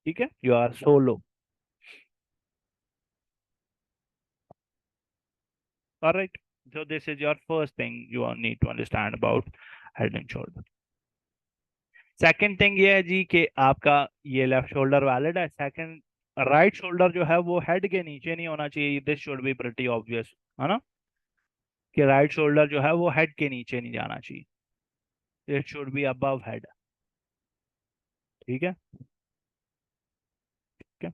ठीक है, you are solo. All right. So this is your first thing you all need to understand about head and shoulder. Second thing ये है जी कि आपका ये लेफ्ट शोल्डर वैलिड है। सेकंड, राइट शोल्डर जो है वो हेड के नीचे नहीं होना चाहिए। This should be pretty obvious, है ना, कि राइट शोल्डर जो है वो हेड के नीचे नहीं जाना चाहिए। It should be above head. ठीक है, ठीक है।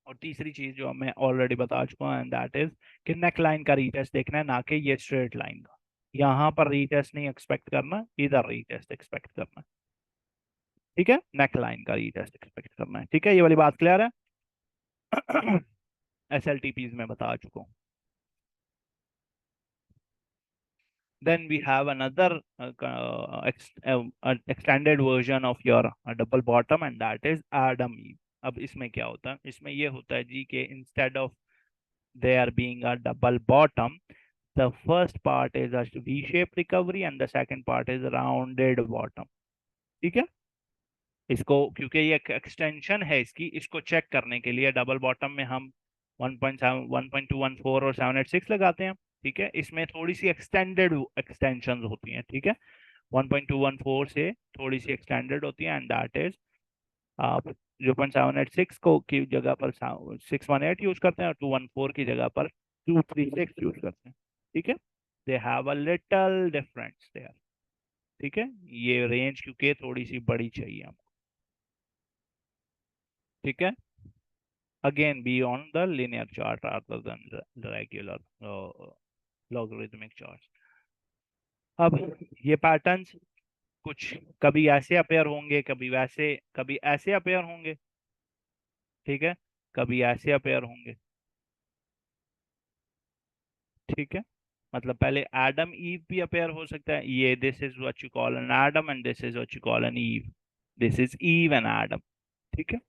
और तीसरी चीज जो मैं ऑलरेडी बता चुका हूँ, एंड दैट इज कि नेक लाइन का रीटेस्ट देखना है, ना कि ये स्ट्रेट लाइन का। यहाँ पर रीटेस्ट नहीं एक्सपेक्ट करना, इधर रीटेस्ट एक्सपेक्ट करना है। ठीक है, नेक लाइन का रीटेस्ट एक्सपेक्ट करना है। ठीक है, ये वाली बात क्लियर है। एस एल टी पीज में बता चुका हूँ। Then we have another extended version of your double bottom, and that is Adam Eve. अब इसमें क्या होता है, इसमें ये होता है जी कि instead of there being a double bottom, the first part is a V-shaped recovery and the second part is rounded bottom. ठीक है, इसको क्योंकि ये एक्सटेंशन है इसकी, इसको चेक करने के लिए डबल बॉटम में हम 1.7 1.214 और 786 लगाते हैं। ठीक है, इसमें थोड़ी सी एक्सटेंडेड एक्सटेंशन होती हैं। ठीक है, 1.214 से थोड़ी सी एक्सटेंडेड होती है, एंड दैट इज आप 0.786 को की जगह पर 618 यूज करते हैं और 214 की जगह पर 236 यूज करते हैं। ठीक है, they have a little difference there. ठीक है, ये रेंज क्योंकि थोड़ी सी बड़ी चाहिए हमको। ठीक है, again be on the linear chart rather than the regular logarithmic charts. अब ये पैटर्न्स कुछ कभी ऐसे अपेयर होंगे, कभी वैसे, कभी ऐसे अपेयर होंगे। ठीक है, कभी ऐसे अपेयर होंगे। ठीक है, मतलब पहले एडम ईव भी अपेयर हो सकता है। ये this is what you call an Adam and this is what you call an Eve. This is Eve and Adam. ठीक है,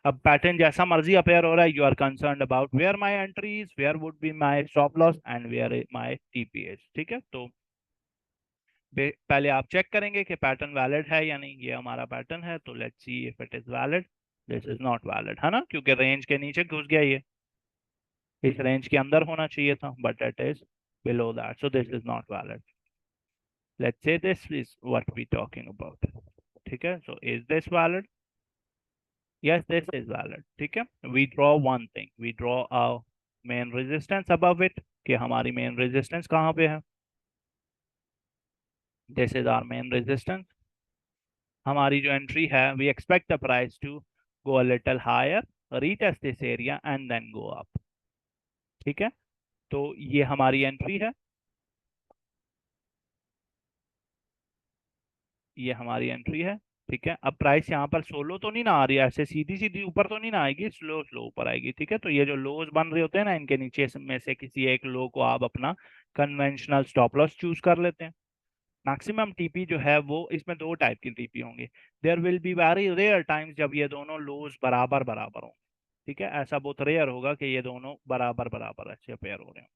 अब पैटर्न जैसा मर्जी अपेयर हो रहा है, you are concern about where my entries, where would be my stop loss and where my TPs. ठीक है, तो पहले आप चेक करेंगे कि पैटर्न वैलिड है या नहीं। ये हमारा पैटर्न है, तो let's see if it is valid. This is not valid, है ना, क्योंकि रेंज के नीचे घुस गया ये। इस रेंज के अंदर होना चाहिए था, but it is below that, so this is not valid. Let's say this is what we talking about. ठीक है, so is this valid? Yes, this is valid. ठीक है, we draw one thing, we draw a main resistance above it, कि हमारी main resistance कहाँ पे है। This is our main resistance। हमारी जो एंट्री है, we expect the price to go a little higher, retest this area and then go up। ठीक है, तो ये हमारी एंट्री है, ये हमारी एंट्री है। ठीक है, अब प्राइस यहाँ पर सोलो तो नहीं ना आ रही है, ऐसे सीधी सीधी ऊपर तो नहीं ना आएगी, स्लो स्लो ऊपर आएगी। ठीक है, तो ये जो लोज बन रहे होते हैं ना, इनके नीचे में से किसी एक लो को आप अपना कन्वेंशनल स्टॉप लॉस चूज कर लेते हैं। मैक्सिमम टीपी जो है वो, इसमें दो टाइप की टीपी होंगे। There will be very rare times जब ये दोनों लोज बराबर बराबर हों। ठीक है, ऐसा बहुत रेयर होगा कि ये दोनों बराबर बराबर अच्छे पेयर हो रहे हैं।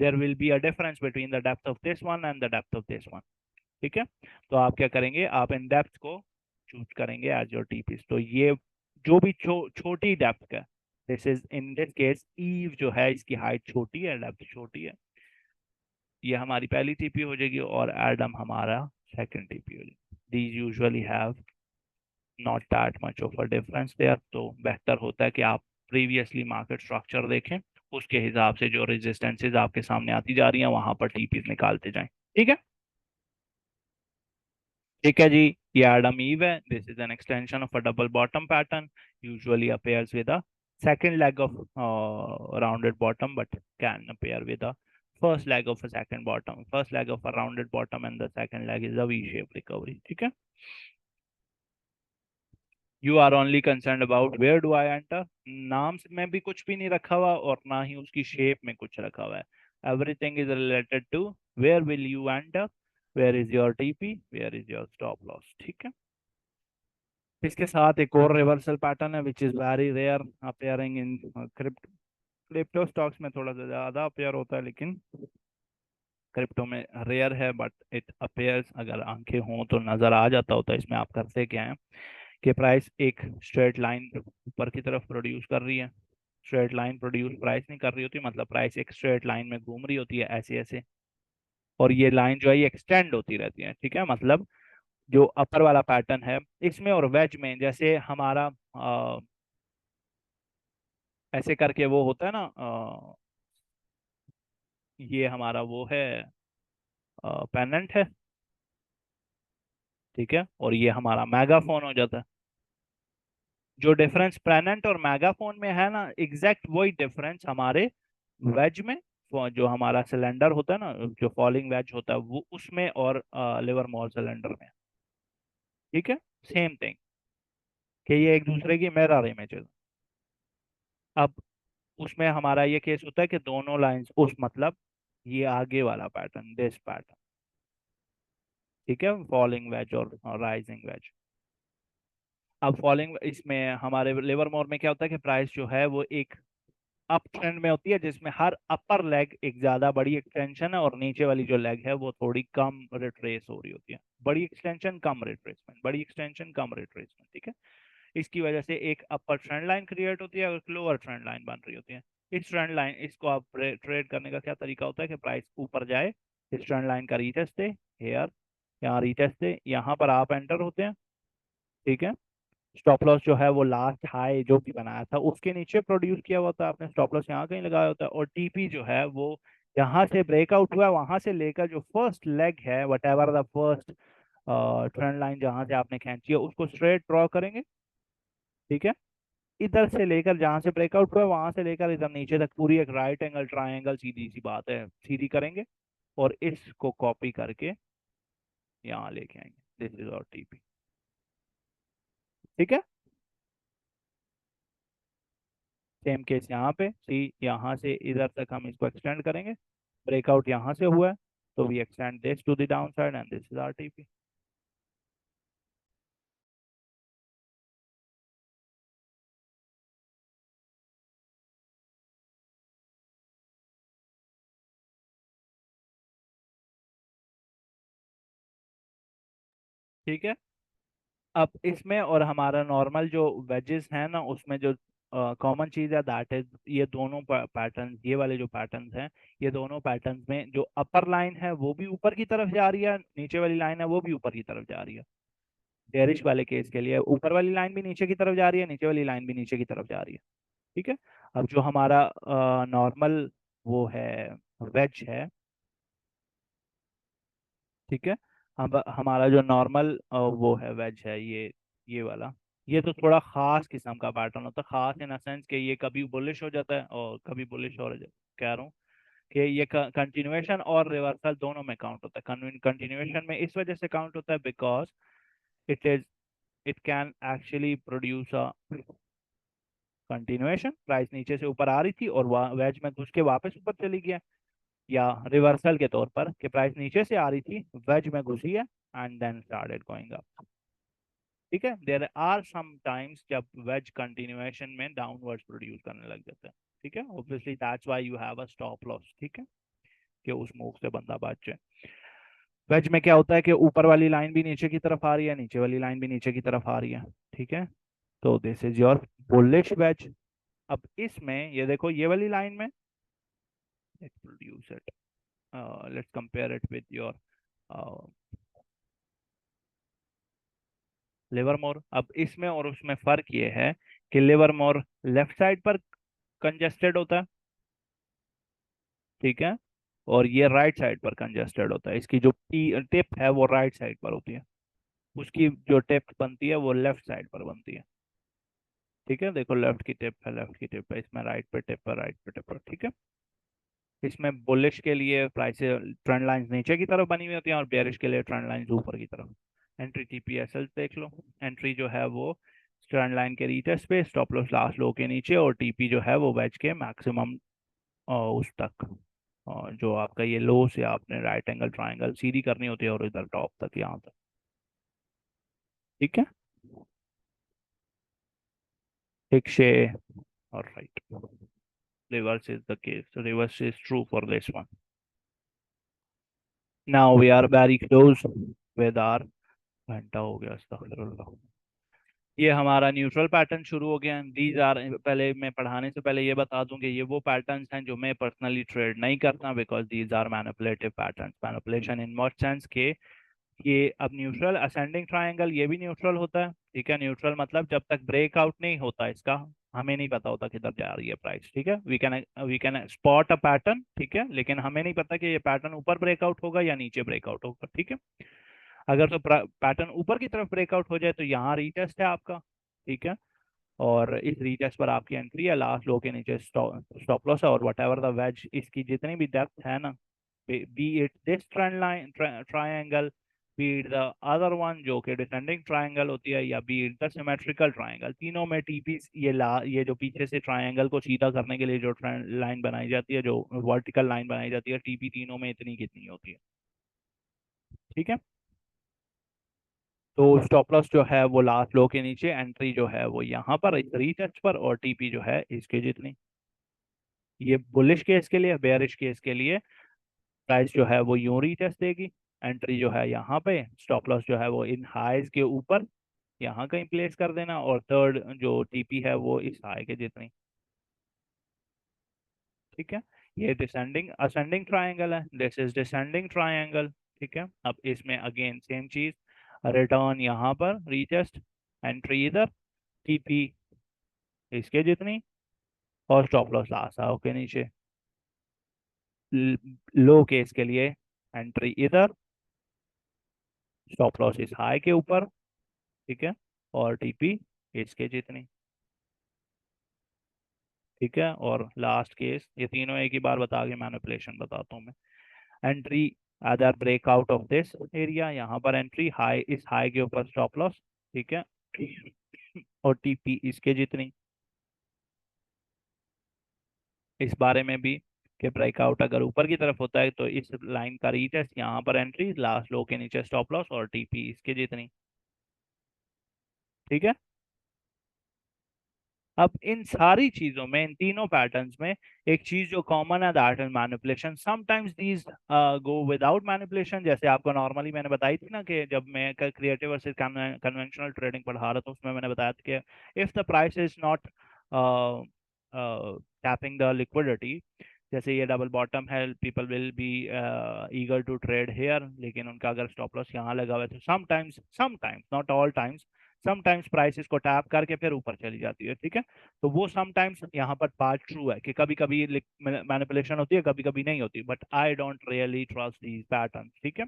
There will be a difference between the depth of this one and the depth of this one. ठीक है, तो आप क्या करेंगे, आप इन डेप्थ को चूज करेंगे एज योर टीपीस। तो ये जो भी छोटी डेप्थ का, this is in this case Eve जो है, इसकी हाइट छोटी है, डेप्थ छोटी है, ये हमारी पहली टीपी हो जाएगी और एडम हमारा सेकंड टीपी हो जाएगी। These usually have not that much of a difference there. तो बेहतर होता है कि आप प्रीवियसली मार्केट स्ट्रक्चर देखें, उसके हिसाब से जो रेजिस्टेंसेज आपके सामने आती जा रही हैं वहां पर टीपीज निकालते जाएं। ठीक है, ठीक है जी, ये एडम ईव है। This is an extension of a double bottom pattern, usually appears with a second leg of rounded bottom, but can appear with a first leg of a second bottom, first leg of a rounded bottom, and the second leg is a V-shaped recovery. ठीक है, you are only concerned about where do I enter। नाम में भी कुछ भी नहीं रखा हुआ और ना ही उसकी शेप में कुछ रखा हुआ है। everything is related to where will you enter, where is your TP, where is your stop loss। ठीक है, इसके साथ एक और रिवर्सल पैटर्न है which is very rare appearing in crypto stocks में, थोड़ा सा ज्यादा अपेयर होता है, लेकिन क्रिप्टो में रेयर है बट इट अपेयर्स, अगर आंखें हों तो नजर आ जाता होता है। इसमें आप करते क्या है कि प्राइस एक स्ट्रेट लाइन ऊपर की तरफ प्रोड्यूस कर रही है। स्ट्रेट लाइन प्रोड्यूस प्राइस नहीं कर रही होती, मतलब प्राइस एक स्ट्रेट लाइन में घूम रही होती है ऐसे ऐसे, और ये लाइन जो है ये एक्सटेंड होती रहती है। ठीक है, मतलब जो अपर वाला पैटर्न है इसमें और वेज में, जैसे हमारा ऐसे करके वो होता है ना, ये हमारा वो है पेनेंट है। ठीक है, और ये हमारा मेगाफोन हो जाता है। जो डिफरेंस पेनेंट और मेगाफोन में है ना, एग्जैक्ट वही डिफरेंस हमारे वेज में, वो जो हमारा सिलेंडर होता है ना, जो फॉलिंग वेज होता है वो उसमें, और लिवर मॉल सिलेंडर में। ठीक है, सेम थिंग, कि ये एक दूसरे की मिरर इमेजेस। अब उसमें हमारा ये केस होता है कि दोनों लाइंस उस, मतलब ये आगे वाला पैटर्न, दिस पैटर्न। ठीक है, फॉलिंग वेज और राइजिंग वेज। अब फॉलिंग इसमें हमारे लिवर मोर में क्या होता है कि प्राइस जो है वो एक अप ट्रेंड में होती है, जिसमें हर अपर लेग एक ज्यादा बड़ी एक्सटेंशन है और नीचे वाली जो लेग है वो थोड़ी कम रिट्रेस हो रही होती है। बड़ी एक्सटेंशन कम रिट्रेसमेंट, बड़ी एक्सटेंशन कम रिट्रेसमेंट। ठीक है, इसकी वजह से एक अपर ट्रेंड लाइन क्रिएट होती है और एक लोअर ट्रेंड लाइन बन रही होती है। इस ट्रेंड लाइन, इसको आप ट्रेड करने का क्या तरीका होता है कि प्राइस ऊपर जाए, इस ट्रेंड लाइन का रीटेस्ट दे, हेयर यहाँ रीटेस्ट दे, यहाँ पर आप एंटर होते हैं। ठीक है, स्टॉप लॉस जो है वो लास्ट हाई जो भी बनाया था उसके नीचे प्रोड्यूस किया हुआ था, आपने स्टॉप लॉस यहाँ कहीं लगाया होता है। और टीपी जो है वो यहाँ से ब्रेकआउट हुआ है, वहां से लेकर जो फर्स्ट लेग है, what ever the first trend line जहां से आपने खींची है उसको स्ट्रेट ड्रॉ करेंगे। ठीक है, इधर से लेकर जहां से ब्रेकआउट हुआ है वहां से लेकर इधर नीचे तक पूरी एक राइट एंगल ट्रायंगल, सीधी सी बात है, सीधी करेंगे और इसको कॉपी करके यहाँ लेके आएंगे। दिस इज और टीपी। ठीक है, सेम केस यहाँ पे, सी यहाँ से इधर तक हम इसको एक्सटेंड करेंगे, ब्रेकआउट यहाँ से हुआ है तो we extend this to the down side and this is our TP. ठीक है, अब इसमें और हमारा नॉर्मल जो वेजेस है ना उसमें जो कॉमन चीज है दैट इज ये दोनों पैटर्न, ये वाले जो पैटर्न्स हैं, ये दोनों पैटर्न्स में जो अपर लाइन है वो भी ऊपर की तरफ जा रही है, नीचे वाली लाइन है वो भी ऊपर की तरफ जा रही है। बेरिश वाले केस के लिए ऊपर वाली लाइन भी नीचे की तरफ जा रही है, नीचे वाली लाइन भी नीचे की तरफ जा रही है। ठीक है, अब जो हमारा नॉर्मल वो है, वेज है। ठीक है, अब हमारा जो नॉर्मल वो है वेज है, ये वाला, ये तो थोड़ा खास किस्म का पैटर्न होता है। खास इन सेंस कि ये कभी बुलिश हो जाता है और कभी बुलिश हो जाता है। कह रहा हूँ कि ये कंटिन्यूएशन और रिवर्सल दोनों में काउंट होता है। कंटिन्यूएशन में इस वजह से काउंट होता है because it is, it can actually produce a continuation, price नीचे से ऊपर आ रही थी और वेज में घुस के वापस ऊपर चली गया, या रिवर्सल के तौर पर कि प्राइस नीचे से आ रही थी, वेज में घुसी है and then started going up. ठीक है, देयर आर सम टाइम्स जब वेज कंटिन्यूएशन में डाउनवर्ड्स प्रोड्यूस करने लग जाता है। ठीक है, obviously that's why you have a stop loss. ठीक है, कि उस मूव से बंदा बच जाए। वेज में क्या होता है कि ऊपर वाली लाइन भी नीचे की तरफ आ रही है, नीचे वाली लाइन भी नीचे की तरफ आ रही है। ठीक है, तो this is your bullish wedge. अब इसमें ये देखो, ये वाली लाइन में let's produce it, let's compare it with your Livermore. अब इसमें और उसमें फर्क ये है कि लिवरमोर लेफ्ट साइड पर कंजेस्टेड होता है। ठीक है, और ये राइट साइड पर कंजेस्टेड होता है। इसकी जो टिप है वो राइट साइड पर होती है, उसकी जो टिप बनती है वो लेफ्ट साइड पर बनती है। ठीक है, देखो लेफ्ट की टिप है, लेफ्ट की टिप है, इसमें राइट पे टिप है, राइट पे टिप है। ठीक है, इसमें बुलिश के लिए प्राइस ट्रेंड लाइंस नीचे की तरफ बनी हुई होती हैं और बेयरिश के लिए ट्रेंड लाइंस ऊपर की तरफ। एंट्री टीपीएसएल देख लो, एंट्री जो है वो ट्रेंड लाइन के रीटेस्ट पे, स्टॉप लॉस लास्ट लो के नीचे, और टीपी जो है वो वेज के मैक्सिमम उस तक, जो आपका ये लो से आपने राइट एंगल ट्राइंगल सीधी करनी होती है और इधर टॉप तक यहाँ तक। ठीक है, ठीक से, और right, reverse is the case, reverse is true for this one। Now we are very close with our, घंटा हो गया, अस्तगफिरुल्लाह। ये हमारा न्यूट्रल पैटर्न शुरू हो गया है। दीज आर, पहले मैं पढ़ाने से पहले ये बता दूं कि ये वो पैटर्न्स हैं जो मैं पर्सनली ट्रेड नहीं करता, because these are manipulative patterns. Manipulation in what sense के ये अब न्यूट्रल असेंडिंग ट्रायंगल ये भी न्यूट्रल होता है, ठीक है। न्यूट्रल मतलब जब तक ब्रेकआउट नहीं होता इसका, हमें नहीं पता होता किधर जा रही है प्राइस, ठीक है। We can spot a pattern, ठीक है, लेकिन हमें नहीं पता कि ये पैटर्न ऊपर ब्रेकआउट होगा या नीचे ब्रेकआउट होगा, ठीक है। अगर तो पैटर्न ऊपर की तरफ ब्रेकआउट हो जाए तो यहाँ रीटेस्ट है आपका, ठीक है। और इस रीटेस्ट पर आपकी एंट्री है, लास्ट लो के नीचे स्टॉप लॉस है, और वट एवर द वेज इसकी जितनी भी डेप्थ है ना, B it this trend line triangle, B it the other one जो कि डिसेंडिंग ट्रायंगल होती है, या B it the symmetrical triangle, तीनों में टीपी ये जो पीछे से ट्रायंगल को सीधा करने के लिए जो ट्रेंड लाइन बनाई जाती है, जो वर्टिकल लाइन बनाई जाती है, टीपी तीनों में इतनी कितनी होती है, ठीक है। तो स्टॉप लॉस जो है वो लास्ट लो के नीचे, एंट्री जो है वो यहाँ पर इस रीटेस्ट पर, और टीपी जो है इसके जितनी। ये बुलिश केस के लिए, बेयरिश केस के लिए प्राइस जो है वो यूं रीटेस्ट देगी, एंट्री जो है यहाँ पे, स्टॉप लॉस जो है वो इन हाईज के ऊपर यहाँ कहीं प्लेस कर देना, और थर्ड जो टीपी है वो इस हाई के जितनी, ठीक है। ये डिसेंडिंग असेंडिंग ट्रायंगल है, दिस इज डिसेंडिंग ट्रायंगल, ठीक है। अब इसमें अगेन सेम चीज, रिटर्न यहाँ पर रीटेस्ट, एंट्री इधर, टीपी इसके जितनी, और स्टॉप लॉस लास्ट आओ के नीचे। लो केस के लिए एंट्री इधर, स्टॉप लॉस इस हाई के ऊपर, ठीक है, और टीपी इसके जितनी, ठीक है। और लास्ट केस, ये तीनों एक ही बार बता के मैनिपुलेशन बताता हूँ मैं। Entry other breakout of this area, यहाँ पर एंट्री हाई, इस हाई के ऊपर स्टॉप लॉस, ठीक है, और टीपी इसके जितनी। इस बारे में भी कि ब्रेकआउट अगर ऊपर की तरफ होता है तो इस लाइन का रीटेस्ट, यहाँ पर एंट्री, लास्ट लो के नीचे स्टॉप लॉस, और टीपी इसके जितनी, ठीक है। अब इन सारी चीजों में, इन तीनों पैटर्न्स में एक चीज जो कॉमन है, that is manipulation. Sometimes these go without manipulation, जैसे आपको नॉर्मली मैंने बताई थी ना कि जब मैं क्रिएटिव वर्सेस कन्वेंशनल ट्रेडिंग पढ़ा रहा था, उसमें मैंने बताया था कि if the price is not tapping the liquidity, जैसे ये डबल बॉटम है, people will be eager to trade here, लेकिन उनका अगर स्टॉप लॉस यहाँ लगा हुआ है तो sometimes, sometimes not all times, sometimes prices को टैप करके फिर ऊपर चली जाती है, ठीक है। तो वो समटाइम्स यहाँ पर पार्ट ट्रू है कि कभी कभी मैनिपुलेशन होती है, कभी कभी नहीं होती, but I don't really trust these pattern, ठीक है।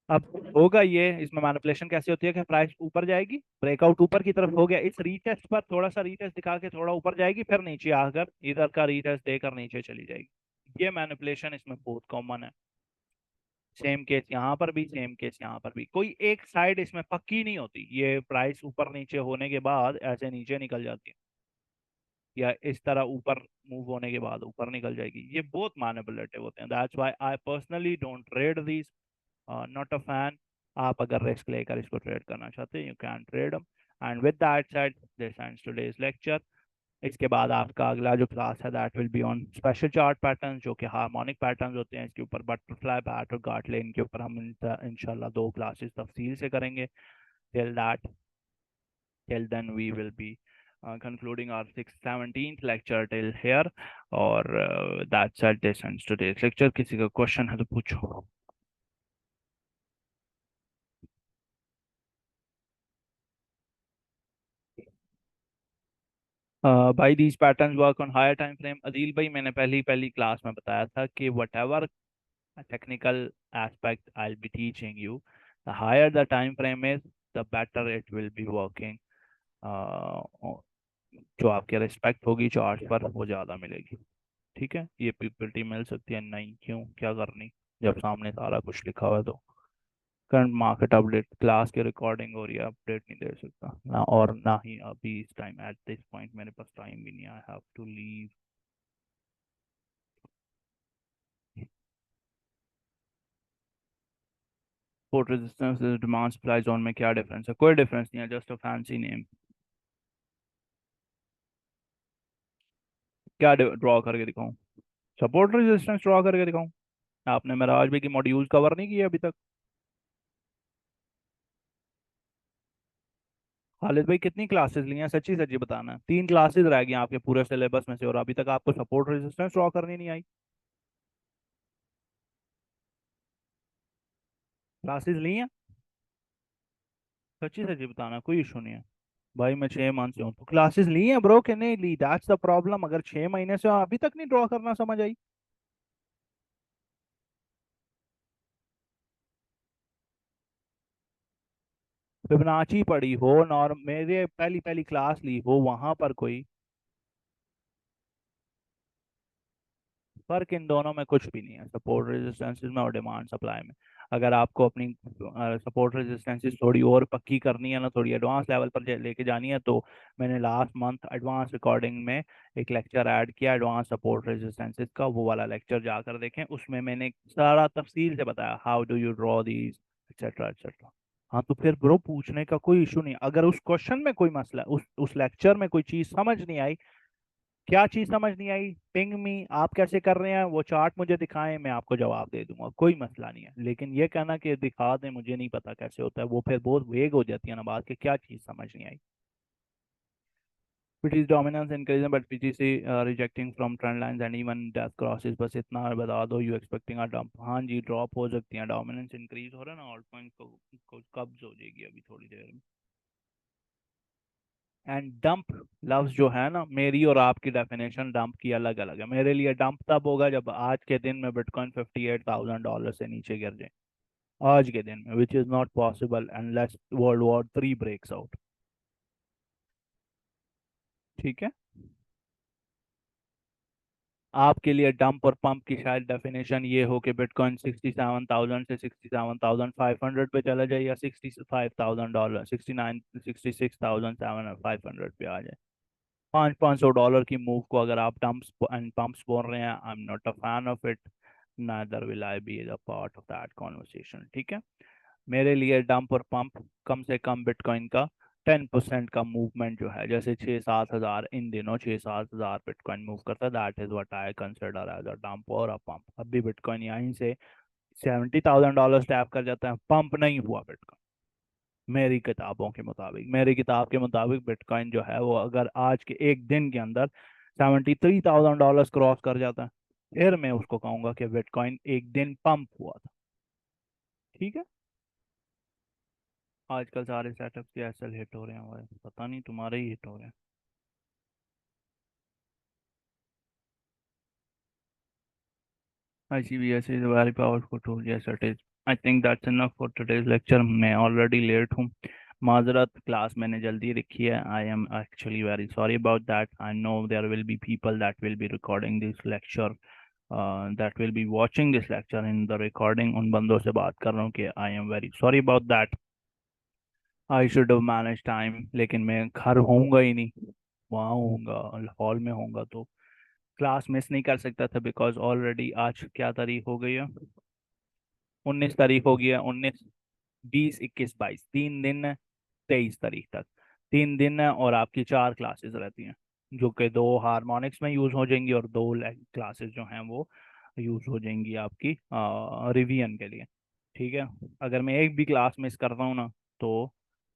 अब होगा ये, इसमें मैनिपुलेशन कैसे होती है कि प्राइस ऊपर जाएगी, ब्रेकआउट ऊपर की तरफ हो गया, इस रीटेस्ट पर थोड़ा सा रीटेस्ट दिखा के थोड़ा ऊपर जाएगी, फिर नीचे आकर इधर का रीटेस्ट देकर नीचे चली जाएगी। ये मैनिपुलेशन इसमें बहुत कॉमन है। सेम केस यहाँ पर भी, सेम केस यहाँ पर भी, कोई एक साइड इसमें पक्की नहीं होती, ये प्राइस ऊपर नीचे होने के बाद ऐसे नीचे निकल जाती है, या इस तरह ऊपर मूव होने के बाद ऊपर निकल जाएगी। ये बहुत मैनिपुलेटिव होते हैं, that's why I personally don't trade these, not a fan. आप अगर रिस्क लेकर इसको ट्रेड करना चाहते हैं, you can trade and with that said, this ends today's lecture. इसके बाद आपका अगला जो क्लास है that will be on special chart patterns, जो कि हार्मोनिक पैटर्न्स होते हैं, इसके ऊपर बटरफ्लाई पैट और गार्टलेन के ऊपर हम इंशाल्लाह दो क्लासेस तफसील से करेंगे। Till that, till then we will be concluding our 17th lecture till here, और that's at this ends today's lecture। किसी का क्वेश्चन है तो पूछो। भाई these patterns work on higher time frame, Adeel भाई मैंने पहली पहली क्लास में बताया था कि whatever technical aspect I'll be teaching you, the higher the time frame is, the better it will be working। जो आपके रिस्पेक्ट होगी चार्ट पर वो ज़्यादा मिलेगी, ठीक है। ये पीपीटी मिल सकती है नहीं, क्यों, क्या करनी, जब सामने सारा कुछ लिखा हुआ है तो। करंट मार्केट अपडेट क्लास के रिकॉर्डिंग और ये अपडेट नहीं दे सकता ना, और ना ही अभी इस टाइम एट दिस पॉइंट मेरे पास टाइम भी नहीं, I have to leave. Support resistance demand supply zone में क्या डिफरेंस है, कोई डिफरेंस नहीं है, जस्ट अ फैंसी नेम। क्या ड्रॉ करके दिखाऊं, सपोर्ट रेजिस्टेंस ड्रॉ करके दिखाऊं? आपने मिराज भाई की मॉड्यूल कवर नहीं किए अभी तक? खालिद भाई कितनी क्लासेस ली हैं, सच्ची सच्ची बताना। 3 क्लासेस रह गई हैं आपके पूरे सिलेबस में से, और अभी तक आपको सपोर्ट रेजिस्टेंस ड्रॉ करनी नहीं आई। क्लासेस ली हैं? सच्ची सच्ची बताना, कोई इशू नहीं है। भाई मैं 6 मंथ से हूँ, तो क्लासेस ली हैं ब्रो कि नहीं ली, दैट्स द प्रॉब्लम। अगर 6 महीने से हो, अभी तक नहीं ड्रॉ करना, समझ आई? फिबोनाची पढ़ी हो, नॉर्म मेरे पहली पहली क्लास ली हो वहां पर कोई फर्क इन दोनों में कुछ भी नहीं है, सपोर्ट रेजिस्टेंसेस में और डिमांड सप्लाई में। अगर आपको अपनी सपोर्ट रेजिस्टेंसेस थोड़ी और पक्की करनी है ना, थोड़ी एडवांस लेवल पर लेके जानी है, तो मैंने लास्ट मंथ एडवांस रिकॉर्डिंग में एक लेक्चर ऐड किया एडवांस सपोर्ट रेजिस्टेंसेस का, वो वाला लेक्चर जाकर देखें। उसमें मैंने सारा तफसील से बताया how do you draw these etcetera etcetera. हाँ तो फिर ब्रो पूछने का कोई इशू नहीं। अगर उस क्वेश्चन में कोई मसला, उस लेक्चर में कोई चीज समझ नहीं आई, क्या चीज समझ नहीं आई, पिंग मी, आप कैसे कर रहे हैं वो चार्ट मुझे दिखाएं, मैं आपको जवाब दे दूंगा, कोई मसला नहीं है। लेकिन ये कहना कि दिखा दें मुझे नहीं पता कैसे होता है, वो फिर बहुत वेग हो जाती है ना बात, कि क्या चीज समझ नहीं आई। British dominance increasing but PTC rejecting from trend lines and even death crosses, बस इतना बता दो, यू एक्सपेक्टिंग अ डंप। हाँ जी ड्रॉप हो सकती है, डोमिनेंस इंक्रीज हो रहा है ना, ऑल्ट पॉइंट को कब्ज हो जाएगी अभी थोड़ी देर में। एंड डंप लफ्ज जो है ना, मेरी और आपकी डेफिनेशन डंप की अलग अलग है। मेरे लिए डंप तब होगा जब आज के दिन में बिटकॉइन $58,000 से नीचे गिर जाए, आज के दिन में, which is not possible unless world war 3 breaks out. ठीक है। आपके लिए डंप और पंप की शायद डेफिनेशन ये हो कि बिटकॉइन 67,000 से 67,500 पे चला जाए, या $65,000, 66,700 पे आ जाए। 500 500 डॉलर की मूव को अगर आप डंप्स एंड पंप्स बोल रहे हैं, I am not a fan of it, neither will I be a part of that conversation. ठीक है। मेरे लिए डंप और पंप कम से कम बिटकॉइन का 10% का मूवमेंट जो है, जैसे 6-7 हज़ार, इन दिनों 6-7 हज़ार बिटकॉइन मूव करता है, that is what I consider as a dump और अ पंप। अभी बिटकॉइन यहीं से $70,000 टैप कर जाता है, पंप नहीं हुआ बिटकॉइन। मेरी किताबों के मुताबिक, मेरी किताब के मुताबिक बिटकॉइन जो है वो अगर आज के एक दिन के अंदर $73,000 क्रॉस कर जाता है, फिर मैं उसको कहूंगा कि बिटकॉइन एक दिन पंप हुआ था। ठीक है। आजकल सारे सेटअप के एसएल हिट हो रहे हैं भाई, पता नहीं तुम्हारे ही हिट हो रहे हैं। ICBS is a very powerful tool, yes it is. I think that's enough for today's lecture, मैं ऑलरेडी लेट हूँ, माजरत, क्लास मैंने जल्दी रखी है, I am actually very sorry about that. I know there will be people that will be recording this lecture, that will be watching this lecture in the recording. उन बंदों से बात कर रहा हूँ कि I am very sorry about that, I should have manage time, लेकिन मैं घर होऊंगा ही नहीं, वहाँ होऊंगा, हॉल में होऊंगा, तो क्लास मिस नहीं कर सकता था, बिकॉज ऑलरेडी आज क्या तारीख हो गई है, 19 तारीख हो गई है। 19 20 21 22 3 दिन है, 23 तारीख तक 3 दिन है, और आपकी 4 क्लासेस रहती हैं, जो कि 2 हार्मोनिक्स में यूज हो जाएंगी, और 2 क्लासेस जो हैं वो यूज हो जाएंगी आपकी रिवीजन के लिए। ठीक है। अगर मैं एक भी क्लास मिस करता हूँ ना, तो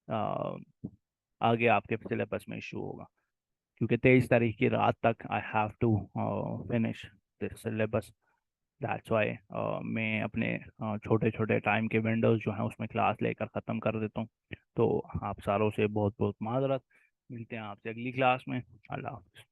आ, आगे आपके सिलेबस में इशू होगा, क्योंकि 23 तारीख की रात तक I have to finish this syllabus. That's why मैं अपने छोटे छोटे टाइम के विंडोज जो हैं उसमें क्लास लेकर ख़त्म कर देता हूँ। तो आप सारों से बहुत बहुत माजरत, मिलते हैं आपसे अगली क्लास में। अल्लाह हाफ़िज़।